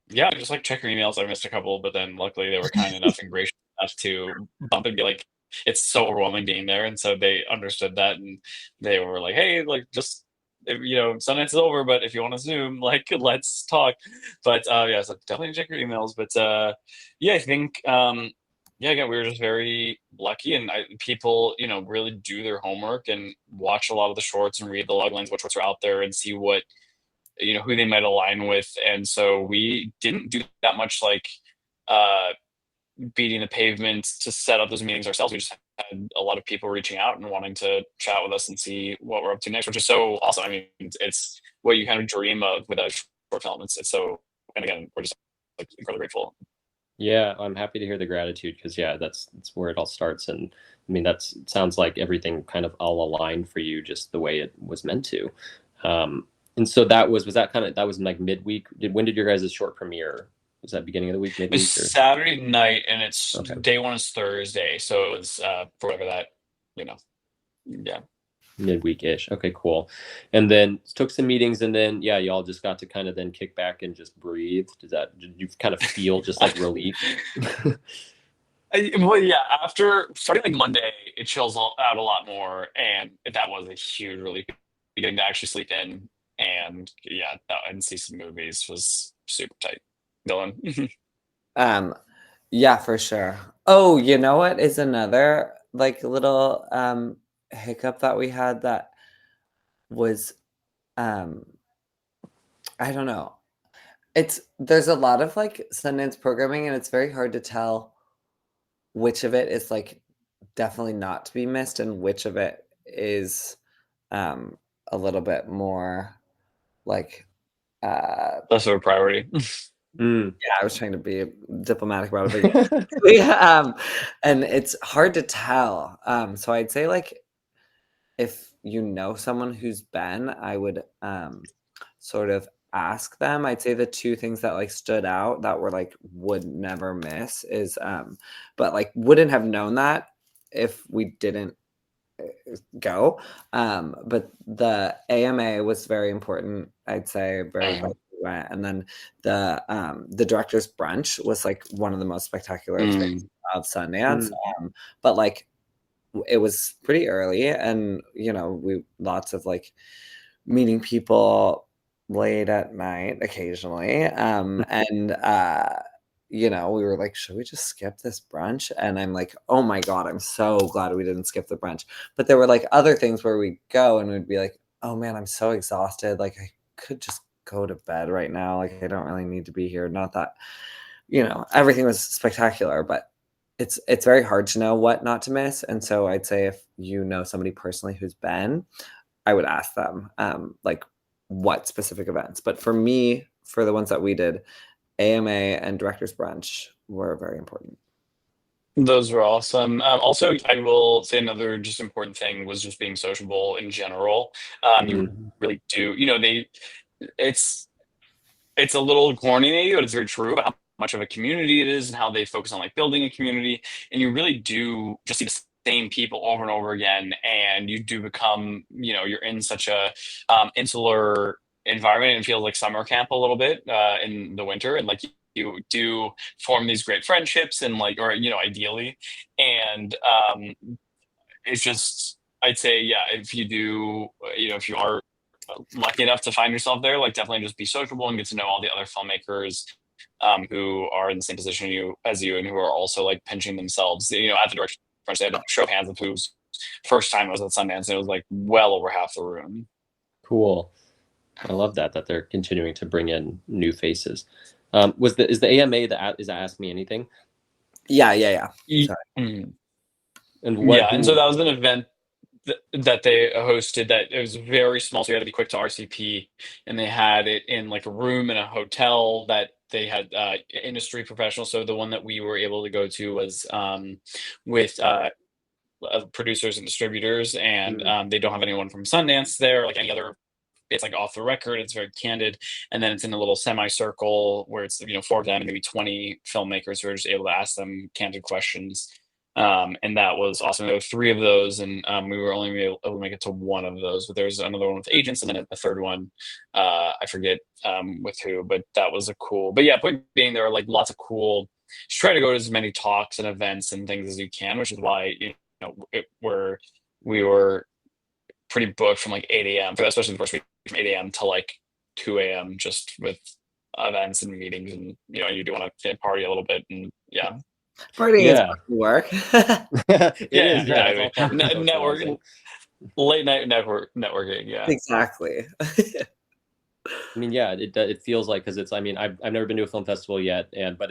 D: yeah, just like check your emails. I missed a couple, but then luckily they were kind enough and gracious enough to bump and be like, "It's so overwhelming being there," and so they understood that, and they were like, "Hey, like just." Sundance is over, but if you want to Zoom, like, let's talk. But yeah, so definitely check your emails. But yeah, I think yeah, again, we were just very lucky, and people, really do their homework and watch a lot of the shorts and read the log lines, what shorts are out there, and see what who they might align with. And so we didn't do that much like uh, beating the pavement to set up those meetings ourselves. We just had a lot of people reaching out and wanting to chat with us and see what we're up to next, which is so awesome. I mean, it's what you kind of dream of with a short film. It's so, and again, we're just like incredibly grateful.
A: Yeah, I'm happy to hear the gratitude, because yeah, that's where it all starts. And I mean, it sounds like everything kind of all aligned for you just the way it was meant to. And so that was like midweek. When did your guys' short premiere? Was that beginning of the week,
D: It was
A: midweek, or?
D: Saturday night, and it's
A: Okay.
D: day one is Thursday, so it was for whatever that, yeah.
A: Midweek-ish. Okay, cool. And then took some meetings, and then yeah, y'all just got to kind of then kick back and just breathe. Did you kind of feel just like relief?
D: Well, yeah, after starting like Monday, it chills out a lot more, and that was a huge relief. Getting to actually sleep in, and yeah, and see some movies was super tight. Dylan.
C: Yeah, for sure. Oh, you know what is another like little hiccup that we had that was I don't know. There's a lot of like Sundance programming, and it's very hard to tell which of it is like definitely not to be missed and which of it is a little bit more like
D: Less of a priority.
C: yeah, I was trying to be diplomatic about it, but yeah, and it's hard to tell. So I'd say like if you know someone who's been, I would sort of ask them. I'd say the two things that like stood out that were like would never miss is but like wouldn't have known that if we didn't go. But the AMA was very important, I'd say, very glad we went. And then the director's brunch was like one of the most spectacular things of Sundance. But like it was pretty early, and we lots of like meeting people late at night occasionally. And we were like, should we just skip this brunch? And I'm like, oh my God, I'm so glad we didn't skip the brunch. But there were like other things where we'd go and we'd be like, oh man, I'm so exhausted. Like I could just go to bed right now. Like I don't really need to be here. Not that, everything was spectacular, but it's very hard to know what not to miss. And so I'd say if you know somebody personally who's been, I would ask them like what specific events. But for me, for the ones that we did, AMA and Director's Brunch were very important.
D: Those were awesome. Also, I will say another just important thing was just being sociable in general. You really do, it's a little corny maybe, but it's very true about how much of a community it is and how they focus on like building a community. And you really do just see the same people over and over again. And you do become, you're in such a insular environment, and it feels like summer camp a little bit in the winter. And like you do form these great friendships and like, or, ideally. And it's just, I'd say, yeah, if you do, if you are lucky enough to find yourself there, like definitely just be sociable and get to know all the other filmmakers who are in the same position as you and who are also like pinching themselves. At the direction, they had a show of hands of whose first time was at Sundance, and it was like well over half the room.
A: Cool. I love that they're continuing to bring in new faces. Is the AMA is that Ask Me Anything?
C: Yeah.
D: Mm-hmm.
A: And what?
D: Yeah, and so that was an event that they hosted that it was very small, so you had to be quick to RCP, and they had it in like a room in a hotel that they had industry professionals. So the one that we were able to go to was with producers and distributors, and they don't have anyone from Sundance there, like any other. It's like off the record. It's very candid, and then it's in a little semicircle where it's 4 of them and maybe 20 filmmakers who are just able to ask them candid questions. And that was awesome. There were 3 of those, and we were only able to make it to 1 of those. But there's another one with agents, and then a third one, I forget with who. But that was a cool. But yeah, point being, there are like lots of cool. Just try to go to as many talks and events and things as you can, which is why we were pretty booked from like 8 a.m. especially the first week, from 8 a.m. to like 2 a.m. just with events and meetings, and you do want to party a little bit, and yeah.
C: Party is work.
A: It is,
D: yeah.
A: It's all
D: Networking, late night networking. Yeah,
C: exactly.
A: I mean, yeah, it feels like, because I've never been to a film festival yet, but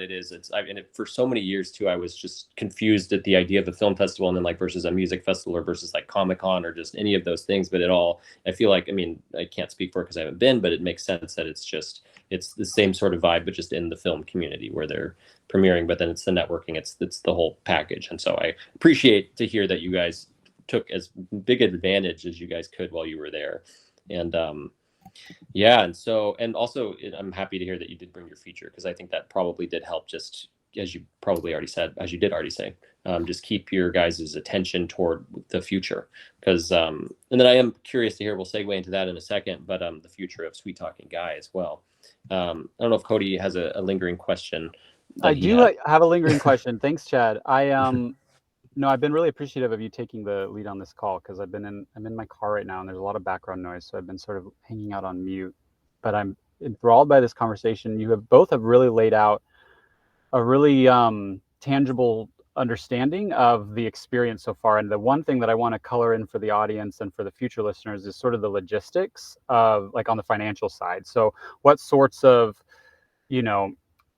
A: for so many years too, I was just confused at the idea of a film festival and then like versus a music festival or versus like Comic-Con or just any of those things. But I feel like, I can't speak for it because I haven't been, but it makes sense that it's the same sort of vibe, but just in the film community where they're premiering, but then it's the networking, it's the whole package. And so I appreciate to hear that you guys took as big advantage as you guys could while you were there. And yeah, and also I'm happy to hear that you did bring your feature, because I think that probably did help, just as you did already say, just keep your guys' attention toward the future. Because and then I am curious to hear, we'll segue into that in a second, but the future of Sweet Talking Guy as well. I don't know if Cody has a lingering question.
E: I do have a lingering question. Thanks, Chad. I've been really appreciative of you taking the lead on this call, because I'm in my car right now and there's a lot of background noise, so I've been sort of hanging out on mute. But I'm enthralled by this conversation. You both have really laid out a really tangible understanding of the experience so far. And the one thing that I want to color in for the audience and for the future listeners is sort of the logistics of, like, on the financial side. So what sorts of,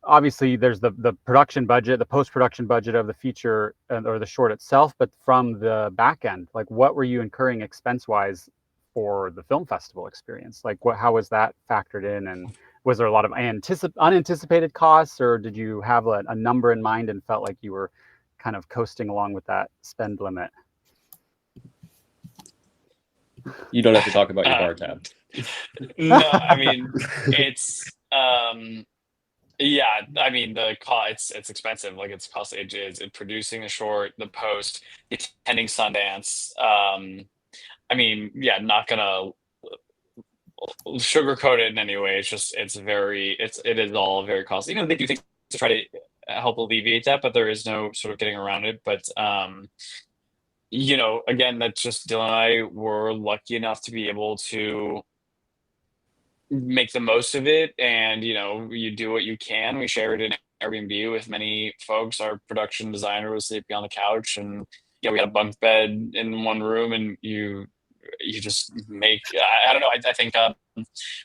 E: obviously there's the production budget, the post-production budget of the feature or the short itself, but from the back end, like, what were you incurring expense-wise for the film festival experience? Like, how was that factored in? And was there a lot of unanticipated costs, or did you have a number in mind and felt like you were kind of coasting along with that spend limit?
A: You don't have to talk about your bar tab.
D: No, it's yeah, the cost, it's expensive. Like, it's cost, it is producing the short, the post, attending Sundance. Yeah, not gonna sugarcoat it in any way. It's just, it is all very costly. They do things to try to help alleviate that, but there is no sort of getting around it. But again, that's just, Dylan and I were lucky enough to be able to make the most of it, and you do what you can. We shared an Airbnb with many folks. Our production designer was sleeping on the couch, and we had a bunk bed in one room, and you just make, I don't know, I think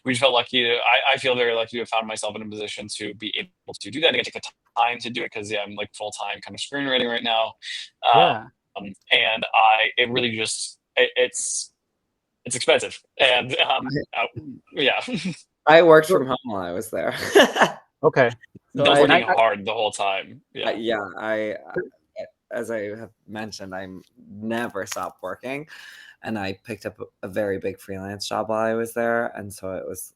D: we just felt lucky. I feel very lucky to have found myself in a position to be able to do that. I take the time to do it, because I'm like full-time kind of screenwriting right now. And it really just, it's expensive, and yeah.
C: I worked from home while I was there.
E: Okay. So
D: I was
E: and
D: working hard the whole time. Yeah.
C: As I have mentioned, I never stopped working, and I picked up a very big freelance job while I was there, and so it was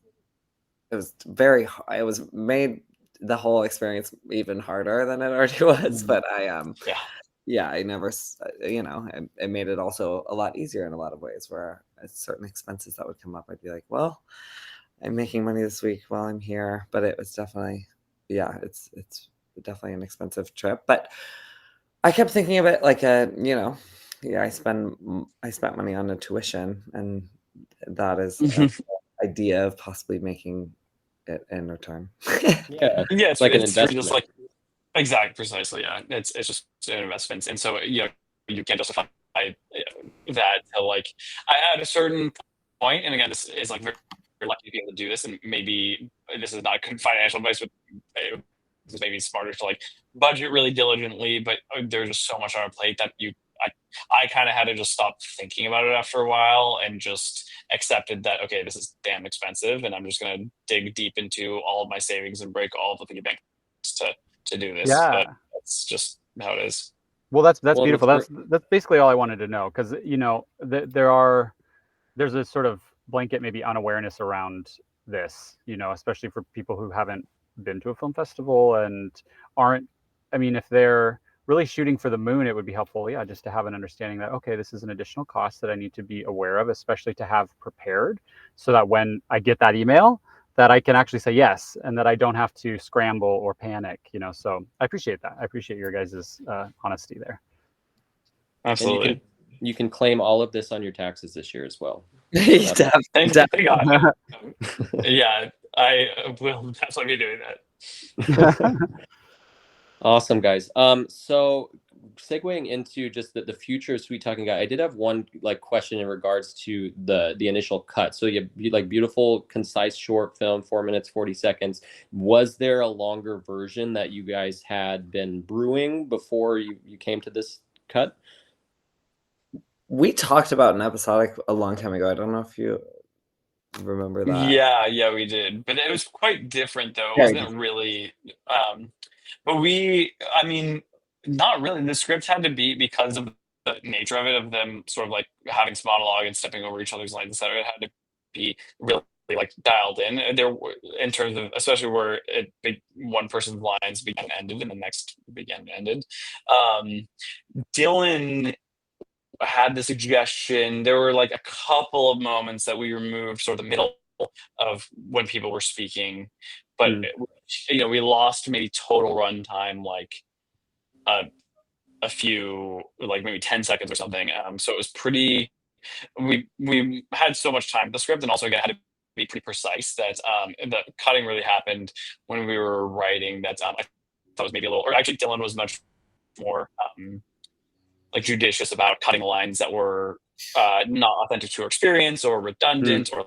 C: made the whole experience even harder than it already was. But I never, it made it also a lot easier in a lot of ways, where certain expenses that would come up, I'd be like, well, I'm making money this week while I'm here. But it was definitely, it's definitely an expensive trip. But I kept thinking of it like I spent money on a tuition, and that is an idea of possibly making it in return.
A: Yeah,
D: Yeah,
A: it's like an
D: it's just
A: investment.
D: like exactly, precisely. Yeah, it's just an investment, and so you can't justify that to like at a certain point. And again, this is like very, very lucky to be able to do this, and maybe this is not good financial advice, but it's maybe smarter to like budget really diligently. But there's just so much on our plate that I kind of had to just stop thinking about it after a while and just accepted that, okay, this is damn expensive, and I'm just going to dig deep into all of my savings and break all of the piggy banks to do this.
E: Yeah.
D: But that's just how it is.
E: Well, that's
A: Well,
E: beautiful.
A: that's
E: That's basically all I wanted to know, because there's a sort of blanket maybe unawareness around this, especially for people who haven't been to a film festival and aren't. I mean, if they're really shooting for the moon, it would be helpful, just to have an understanding that, okay, this is an additional cost that I need to be aware of, especially to have prepared, so that when I get that email, that I can actually say yes, and that I don't have to scramble or panic. So I appreciate that. I appreciate your guys' honesty there.
D: Absolutely.
A: And you can claim all of this on your taxes this year as well.
D: Thank God. Yeah, I will definitely be doing that.
A: Awesome, guys. So segueing into just the future Sweet Talking Guy, I did have one question in regards to the initial cut. So you like beautiful, concise, short film, 4 minutes, 40 seconds. Was there a longer version that you guys had been brewing before you came to this cut?
C: We talked about an episodic a long time ago. I don't know if you remember that.
D: Yeah, we did. But it was quite different, though. It wasn't really. But I mean, not really. The script had to be, because of the nature of it, of them sort of like having this monologue and stepping over each other's lines, etc. It had to be really like dialed in. In terms of, especially where one person's lines began and ended, and the next began and ended. Dylan had the suggestion. There were like a couple of moments that we removed sort of the middle of when people were speaking, but we lost maybe total runtime like a few, like maybe 10 seconds or something. So it was pretty. We had so much time with the script, and also again had to be pretty precise that the cutting really happened when we were writing. That I thought was maybe a little, or actually Dylan was much more like judicious about cutting lines that were not authentic to her experience or redundant or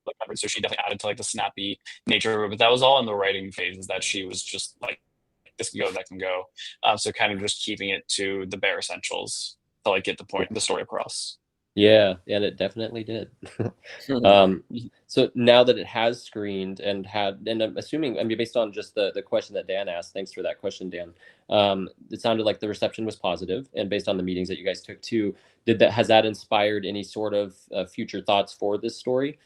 D: like, so she definitely added to like the snappy nature of it. But that was all in the writing phases, that she was just like, this can go, that can go. So kind of just keeping it to the bare essentials to like get the story across.
A: Yeah, and it definitely did. So now that it has screened and I'm assuming, based on just the question that Dan asked, thanks for that question, Dan. It sounded like the reception was positive, and based on the meetings that you guys took too, has that inspired any sort of future thoughts for this story?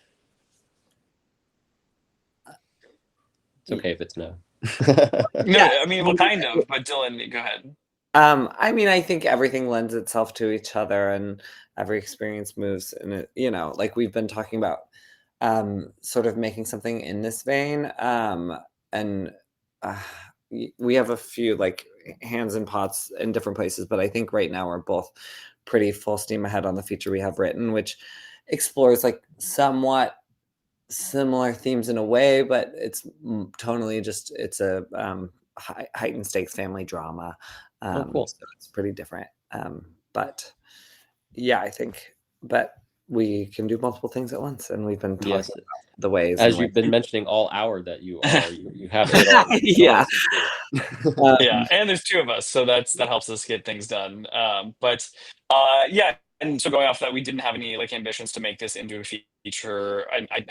A: It's okay if it's no.
D: No, I mean, well, kind of, but Dylan, go ahead.
C: I mean, I think everything lends itself to each other, and every experience moves, and like we've been talking about, sort of making something in this vein, and we have a few like hands and pots in different places, but I think right now we're both pretty full steam ahead on the feature we have written, which explores like somewhat similar themes in a way, but it's tonally it's a heightened stakes family drama.
A: Cool.
C: So it's pretty different. But yeah, I think that we can do multiple things at once, and we've been talking about the ways.
A: As you've been mentioning all hour that you have it all.
C: Yeah.
D: Yeah, and there's two of us, so that helps us get things done. But yeah, and so going off that, we didn't have any like ambitions to make this into a feature. I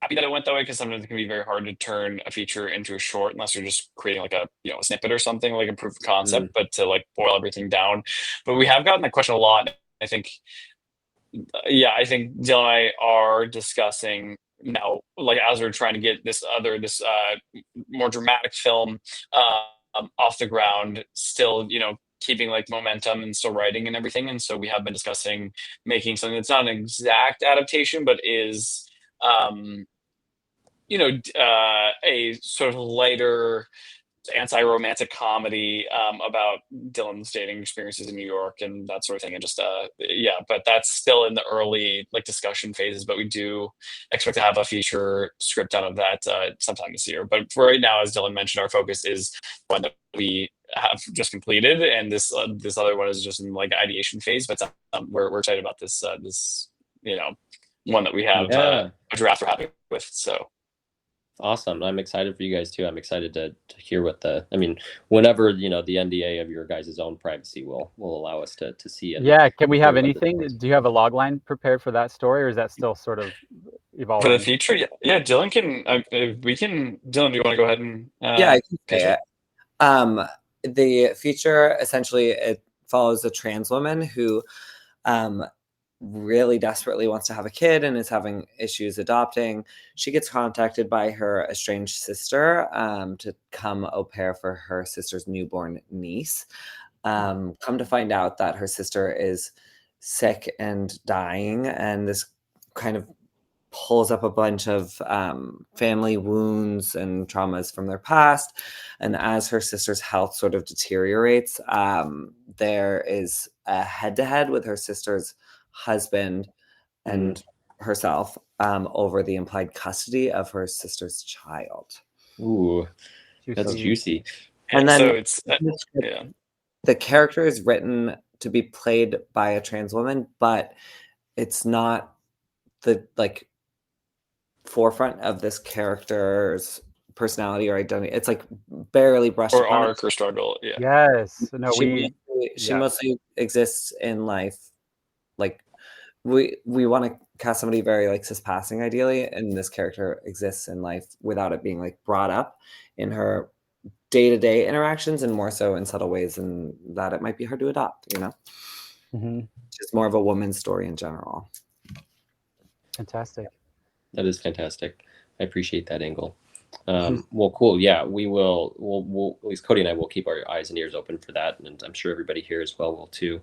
D: happy that it went that way, because sometimes it can be very hard to turn a feature into a short unless you're just creating like a a snippet or something, like a proof of concept, but to like boil everything down. But we have gotten that question a lot. I think I think Dylan and I are discussing now, like as we're trying to get this more dramatic film off the ground, still keeping like momentum and still writing and everything. And so we have been discussing making something that's not an exact adaptation, but is a sort of lighter anti-romantic comedy about Dylan's dating experiences in New York and that sort of thing. And just but that's still in the early like discussion phases, but we do expect to have a feature script out of that sometime this year. But for right now, as Dylan mentioned, our focus is one that we have just completed, and this other one is just in like ideation phase. But we're excited about this one that we have a draft we're happy with. So
A: awesome. I'm excited for you guys too. I'm excited to hear what whenever the NDA of your guys' own privacy will allow us to see it.
E: Yeah, can we have anything? Do you have a log line prepared for that story, or is that still sort of evolving?
D: For the feature, yeah, Dylan can. We can. Dylan, do you want to go ahead and?
C: I can say it. The feature essentially it follows a trans woman who really desperately wants to have a kid and is having issues adopting. She gets contacted by her estranged sister to come au pair for her sister's newborn niece. Come to find out that her sister is sick and dying, and this kind of pulls up a bunch of family wounds and traumas from their past. And as her sister's health sort of deteriorates, there is a head-to-head with her sister's husband and herself over the implied custody of her sister's child.
A: Ooh, that's juicy.
C: And then
D: so it's
C: the character is written to be played by a trans woman, but it's not the like forefront of this character's personality or identity. It's like barely brushed
D: or
C: upon
D: arc or struggle. Yeah.
E: Yes. No,
C: she mostly exists in life. Like we want to cast somebody very like cis-passing ideally, and this character exists in life without it being like brought up in her day-to-day interactions, and more so in subtle ways, and that it might be hard to adopt, just more of a woman's story in general.
E: Fantastic.
A: That is fantastic. I appreciate that angle. Well, cool. Yeah, we'll at least Cody and I will keep our eyes and ears open for that, and I'm sure everybody here as well will too.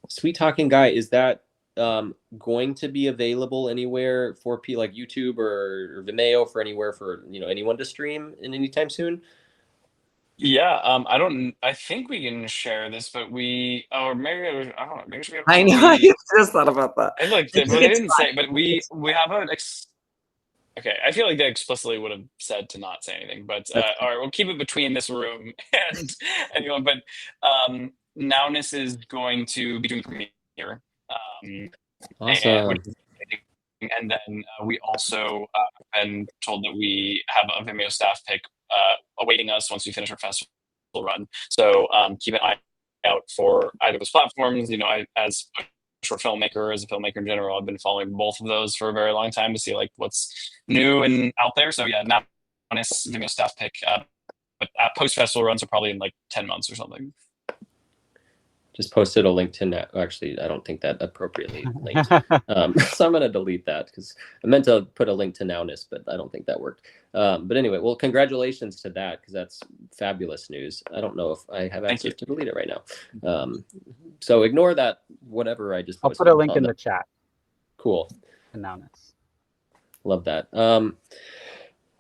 A: Sweet Talking Guy, is that going to be available anywhere for like YouTube or Vimeo for anywhere for anyone to stream in anytime soon?
D: Yeah, I think we can share this, but maybe I don't know. Maybe we have.
C: I know. I just thought about that.
D: I like, but they didn't say. But we have an. Okay, I feel like they explicitly would have said to not say anything. But all right, we'll keep it between this room and anyone. But Nowness is going to be doing premiere.
A: Awesome.
D: And then we also have been told that we have a Vimeo staff pick awaiting us once we finish our festival run. So keep an eye out for either of those platforms. As a short filmmaker, as a filmmaker in general, I've been following both of those for a very long time to see like what's new and out there. So yeah, now Vimeo staff pick, but at post festival runs, so probably in like 10 months or something.
A: Just posted a link to actually, I don't think that appropriately linked. So I'm going to delete that because I meant to put a link to Nowness, but I don't think that worked. But anyway, well, congratulations to that, because that's fabulous news. I don't know if I have access to delete it right now. So ignore that, whatever I just posted.
E: I'll put a link in the chat.
A: Cool.
E: To Nowness.
A: Love that.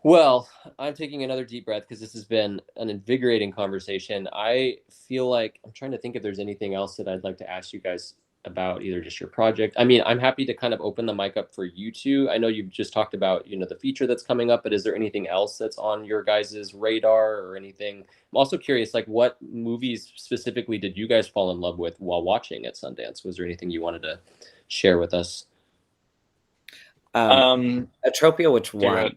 A: Well, I'm taking another deep breath because this has been an invigorating conversation. I feel like I'm trying to think if there's anything else that I'd like to ask you guys about, either just your project. I mean, I'm happy to kind of open the mic up for you two. I know you've just talked about, the feature that's coming up, but is there anything else that's on your guys' radar or anything? I'm also curious, like, what movies specifically did you guys fall in love with while watching at Sundance? Was there anything you wanted to share with us?
C: Atropia, which won,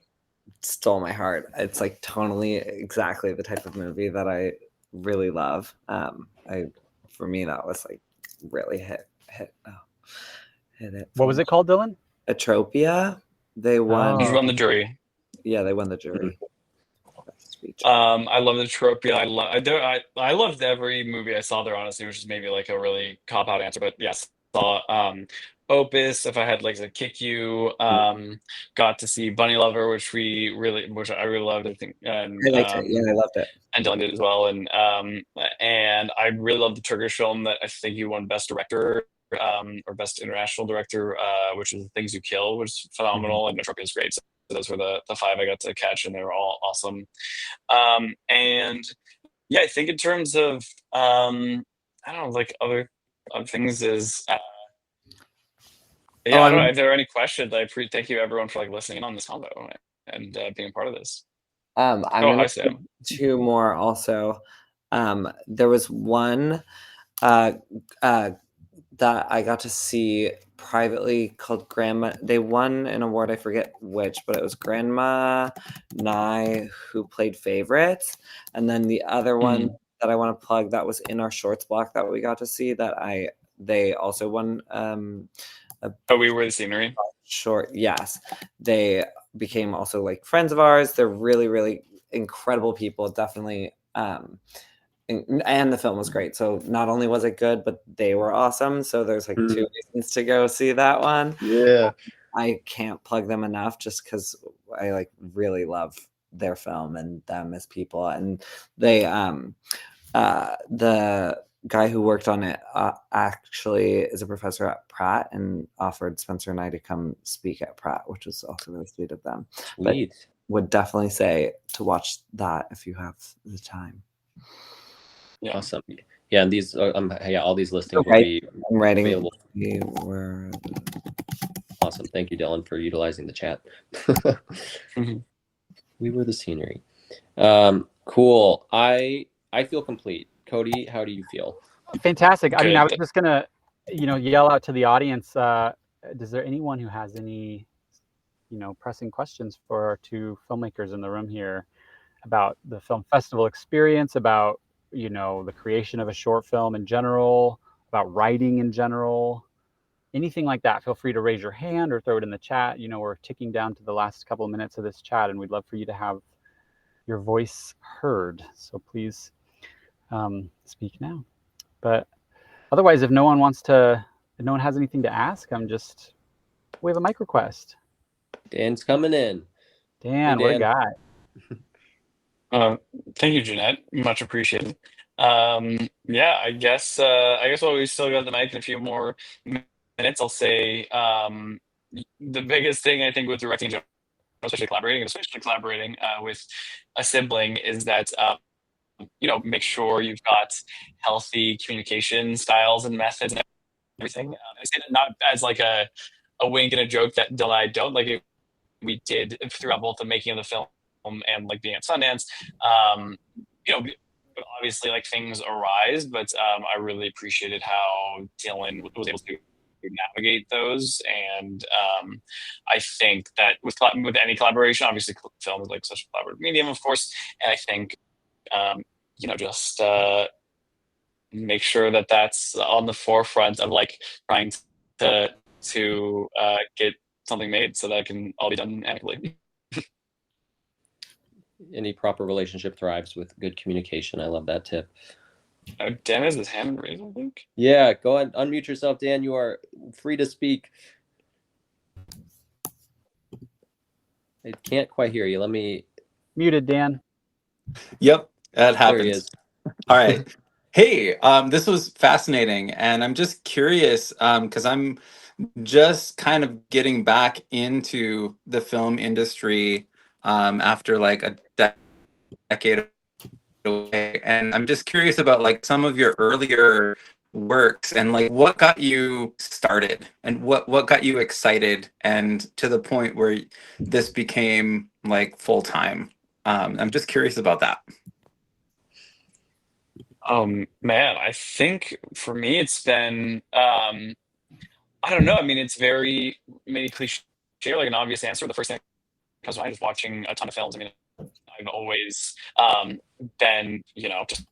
C: stole my heart. It's like totally exactly the type of movie that I really love. For me, that was like really hit it.
E: What was it called, Dylan?
C: Atropia. They won.
D: Just
B: Oh.
D: won the jury.
C: Yeah, they won the jury. Best speech.
D: I love the trope. Yeah, I loved every movie I saw there, honestly, which is maybe like a really cop out answer, but yes, saw Opus, If I Had Legs I'd Kick You, got to see Bunny Lover, which I really loved, I think,
C: I liked it. Yeah, I loved it.
D: and Dylan did as well. And I really loved the Turkish film that I think he won Best Director, or Best International Director, which is Things You Kill, which is phenomenal, and Metropia is great. So those were the five I got to catch, and they were all awesome. And yeah, I think in terms of I don't know, like other things is yeah, I don't know if there are any questions. Thank you everyone for like listening in on this combo and being a part of this.
C: I'm
D: Hi,
C: gonna
D: Sam.
C: two more also. There was one that I got to see privately called Grandma. They won an award, I forget which, but it was Grandma Nye who played favorites. And then the other one that I want to plug that was in our shorts block that we got to see they also won
D: We Were the Scenery.
C: Short, yes. They became also like friends of ours. They're really, really incredible people. Definitely and the film was great. So not only was it good, but they were awesome. So there's like two reasons to go see that one.
A: Yeah.
C: I can't plug them enough just because I like really love their film and them as people. And they the guy who worked on it actually is a professor at Pratt and offered Spencer and I to come speak at Pratt, which was also really sweet of them.
A: Sweet.
C: But would definitely say to watch that if you have the time.
D: Yeah.
A: Awesome. Yeah, and these all these listings will
C: Okay.
A: be
C: I'm writing.
A: available.
C: We were
A: Awesome. Thank you, Dylan, for utilizing the chat. We Were the Scenery. Cool. I feel complete. Cody, how do you feel?
E: Fantastic. I mean,
D: Good.
E: I was just gonna, yell out to the audience. Is there anyone who has any, pressing questions for our two filmmakers in the room here about the film festival experience, about the creation of a short film in general, about writing in general, anything like that? Feel free to raise your hand or throw it in the chat. We're ticking down to the last couple of minutes of this chat, and we'd love for you to have your voice heard. So please speak now. But otherwise, if no one has anything to ask, we have a mic request.
A: Dan's coming in.
E: Dan,
A: Hey,
E: what a
A: Dan.
E: guy.
D: Thank you, Jeanette. Much appreciated. Yeah, I guess while we still got the mic in a few more minutes, I'll say the biggest thing I think with directing, especially collaborating with a sibling, is that make sure you've got healthy communication styles and methods and everything. I say that not as like a wink and a joke that Dylan and I don't like it. We did throughout both the making of the film and like being at Sundance. Obviously like things arise, but I really appreciated how Dylan was able to navigate those. And I think that with any collaboration, obviously film is like such a collaborative medium, of course. And I think just make sure that that's on the forefront of like trying to get something made so that it can all be done amicably.
A: Any proper relationship thrives with good communication. I love that tip.
D: Dan has his hand raised, I think.
A: Yeah, go ahead, unmute yourself, Dan. You are free to speak. I can't quite hear you. Let me.
E: Muted, Dan.
F: Yep, that happens.
A: There he is.
F: All right. Hey, this was fascinating, and I'm just curious because I'm just kind of getting back into the film industry after like a decade away, and I'm just curious about like some of your earlier works and like what got you started and what got you excited and to the point where this became like full time. I'm just curious about that.
D: Man, I think for me it's been I don't know. I mean, it's very maybe cliche, like an obvious answer. The first thing that comes to mind is watching a ton of films. I mean, I've always been, just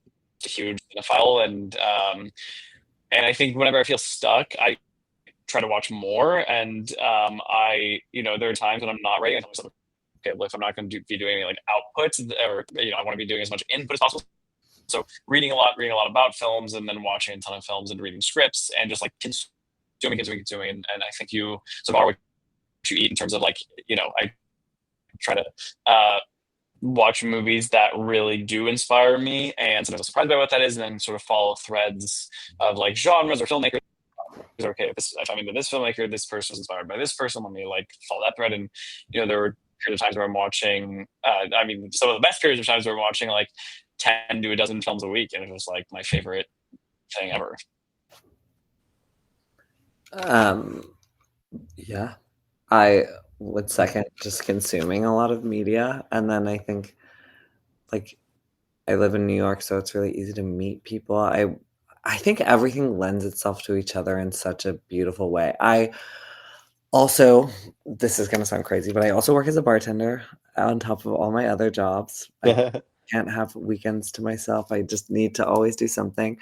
D: a huge cinephile, and I think whenever I feel stuck, I try to watch more. And I, there are times when I'm not ready. I tell myself, okay, well, if I'm not going to be doing any like outputs, or I want to be doing as much input as possible. So reading a lot about films, and then watching a ton of films and reading scripts, and just like consuming. And I think you sort of are what you eat in terms of like, I try to watch movies that really do inspire me, and sometimes I'm surprised by what that is, and then sort of follow threads of like genres or filmmakers. Okay, if I'm into this filmmaker, this person was inspired by this person, let me like follow that thread. And there were periods of times where I'm watching some of the best periods of times where I'm watching like 10 to a dozen films a week, and it was like my favorite thing ever.
C: Yeah, I would second just consuming a lot of media. And then I think, like, I live in New York, so it's really easy to meet people. I think everything lends itself to each other in such a beautiful way. I also, this is going to sound crazy, but I also work as a bartender on top of all my other jobs. I can't have weekends to myself. I just need to always do something.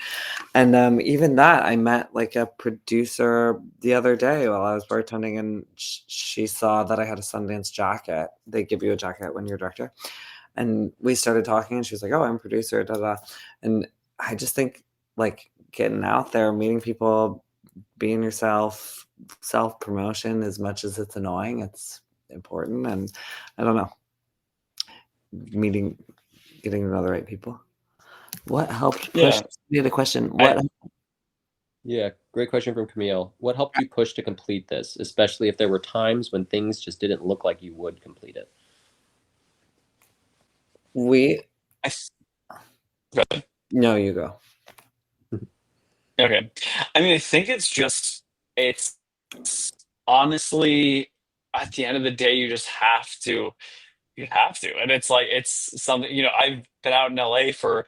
C: And even that, I met like a producer the other day while I was bartending, and she saw that I had a Sundance jacket. They give you a jacket when you're a director. And we started talking, and she was like, "Oh, I'm a producer, da da." And I just think like getting out there, meeting people, being yourself, self-promotion, as much as it's annoying, it's important. And I don't know, getting to know the right people. What helped push? You had a question.
A: Yeah, great question from Camille. What helped you push to complete this, especially if there were times when things just didn't look like you would complete it?
C: No, you go.
D: Okay. I mean, I think it's honestly, at the end of the day, you have to. And it's like, it's something, I've been out in LA for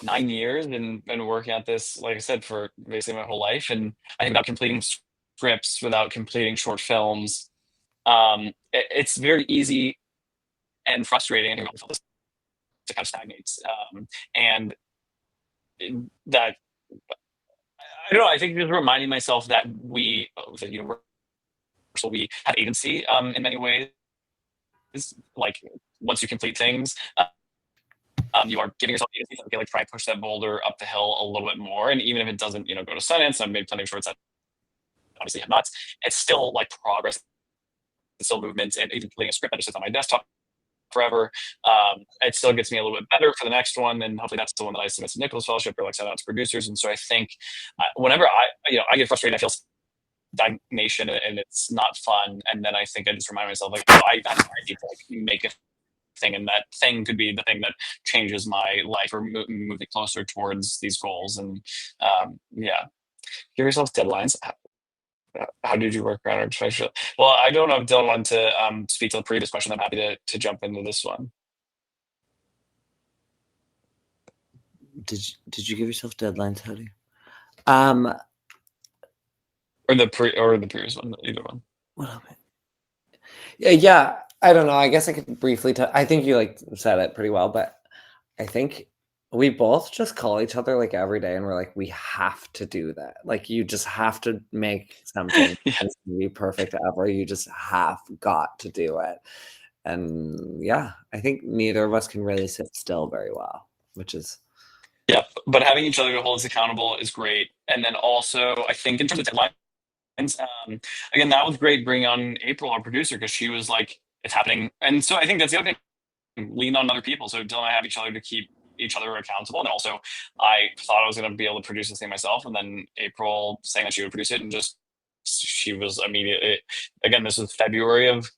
D: 9 years and been working at this, like I said, for basically my whole life. And I think about completing scripts, without completing short films, it's very easy and frustrating, and to kind of stagnate. And that, I don't know, I think just reminding myself that that Universal, we have agency in many ways. Like, once you complete things, you are giving yourself agency. Okay, like try to push that boulder up the hill a little bit more. And even if it doesn't, go to Sundance, I've made plenty of shorts that obviously have not. It's still like progress, it's still movement, and even completing a script that just sits on my desktop forever, it still gets me a little bit better for the next one, and hopefully that's the one that I submit to Nicholas Fellowship or like send out to producers. And so I think whenever I get frustrated, I feel stagnation, and it's not fun. And then I think I just remind myself like, oh, I need to like make a thing, and that thing could be the thing that changes my life or move it closer towards these goals. And give yourself deadlines. How did you work around it? Well, I don't know if Dylan wanted to speak to the previous question. I'm happy to jump into this one.
C: Did you give yourself deadlines, Hody?
D: Or the previous one, either one.
C: Well, yeah. I don't know. I guess I could briefly I think you like said it pretty well, but I think we both just call each other like every day, and we're like, we have to do that. Like, you just have to make something be perfect ever. You just got to do it. And yeah, I think neither of us can really sit still very well, which is.
D: Yeah, but having each other to hold us accountable is great. And then also, I think in terms of deadlines, again, that was great bringing on April, our producer, because she was like, it's happening. And so I think that's the other thing, lean on other people. So Dylan and I have each other to keep each other accountable. And also, I thought I was going to be able to produce this thing myself. And then April saying that she would produce it, and just, she was immediately, again, this was February of,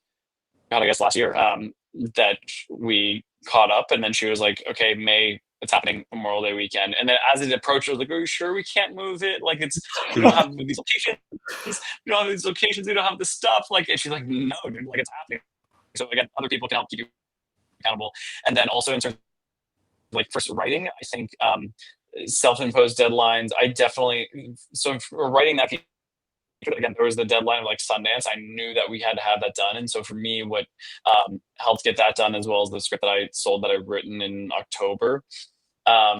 D: God, I guess last year, that we caught up. And then she was like, okay, May, it's happening Memorial Day weekend. And then as it approached, I was like, are you sure we can't move it? Like, we don't have these locations. We don't have these locations. We don't have this stuff. Like, and she's like, no, dude, like, it's happening. So again, other people can help keep you accountable. And then also in terms of like first writing, I think self-imposed deadlines, I definitely, so for writing that, again, there was the deadline of like Sundance. I knew that we had to have that done. And so for me, what helped get that done, as well as the script that I sold that I've written in October, I've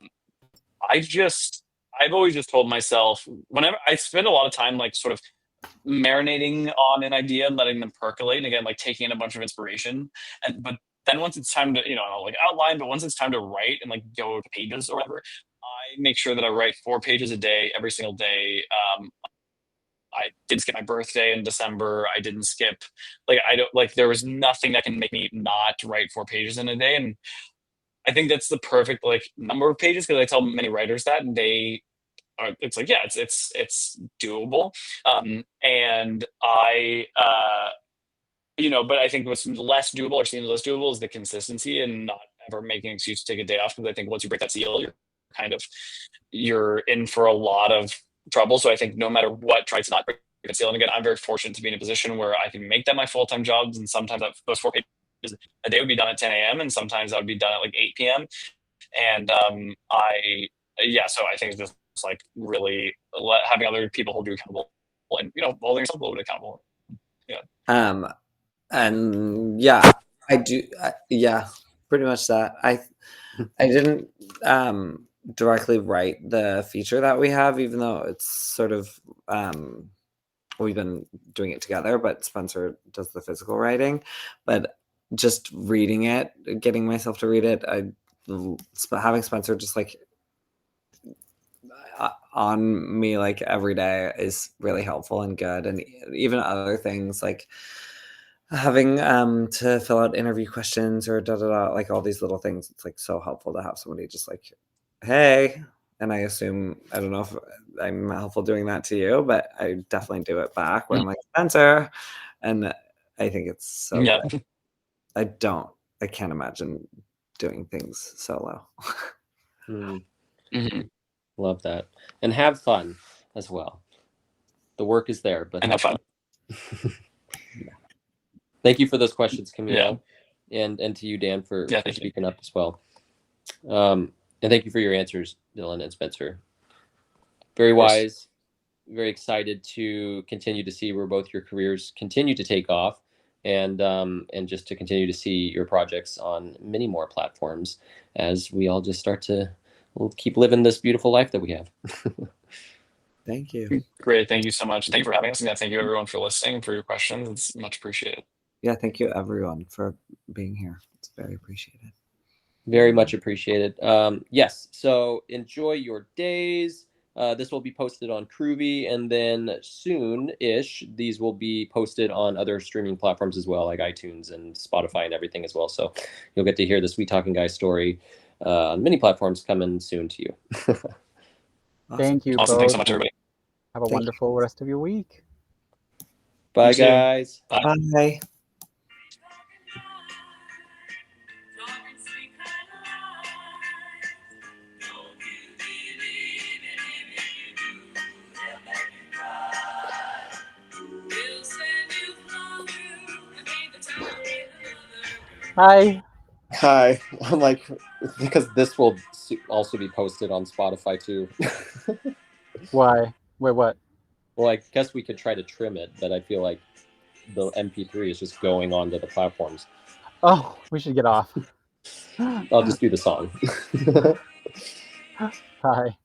D: always just told myself, whenever I spend a lot of time like sort of marinating on an idea and letting them percolate, and again, like taking in a bunch of inspiration. But then once it's time to, I'll like outline, but once it's time to write and like go to pages or whatever, I make sure that I write 4 pages a day every single day. I didn't skip my birthday in December. I didn't skip, there was nothing that can make me not write 4 pages in a day. And I think that's the perfect like number of pages, because I tell many writers that, and it's like, yeah, it's doable. And but I think what's less doable, or seems less doable, is the consistency and not ever making an excuse to take a day off. Because I think once you break that seal, you're in for a lot of trouble. So I think no matter what, try to not break that seal. And again, I'm very fortunate to be in a position where I can make that my full-time jobs. And sometimes those 4 pages a day would be done at 10 a.m. and sometimes that would be done at like 8 p.m. And so I think it's just like really having other people hold you accountable, and holding yourself a little bit accountable. Yeah.
C: And yeah, I do. Yeah, pretty much that. I didn't directly write the feature that we have, even though it's sort of we've been doing it together, but Spencer does the physical writing. But just reading it, getting myself to read it, having Spencer just like on me like every day is really helpful and good. And even other things like having to fill out interview questions or like all these little things, it's like so helpful to have somebody just like, hey. And I assume, I don't know if I'm helpful doing that to you, but I definitely do it back when I'm like, Spencer. And I think it's so good. I can't imagine doing things solo.
A: Mm-hmm. Love that. And have fun as well. The work is there, but
D: have fun.
A: Yeah. Thank you for those questions, Camille. Yeah. And to you, Dan, for speaking up as well. And thank you for your answers, Dylan and Spencer. Very wise, very excited to continue to see where both your careers continue to take off, and just to continue to see your projects on many more platforms as we all just start to keep living this beautiful life that we have.
C: Thank you.
D: Great. Thank you so much. Thank you for having us. And thank you everyone for listening and for your questions. It's much appreciated.
C: Yeah, thank you everyone for being here. It's very appreciated.
A: Very much appreciated. Yes, so enjoy your days. This will be posted on Groovy, and then soon-ish, these will be posted on other streaming platforms as well, like iTunes and Spotify and everything as well. So you'll get to hear the Sweet Talking Guy story on many platforms coming soon to you.
C: Awesome.
E: Thank you
D: Awesome.
E: both.
D: Thanks so much, everybody.
E: Have a wonderful rest of your week.
A: Bye, guys.
D: Bye.
C: Bye.
E: Hi.
A: Hi. I'm like, because this will also be posted on Spotify too.
E: Why? Wait, what?
A: Well, I guess we could try to trim it, but I feel like the MP3 is just going on to the platforms.
E: Oh, we should get off.
A: I'll just do the song.
E: Hi.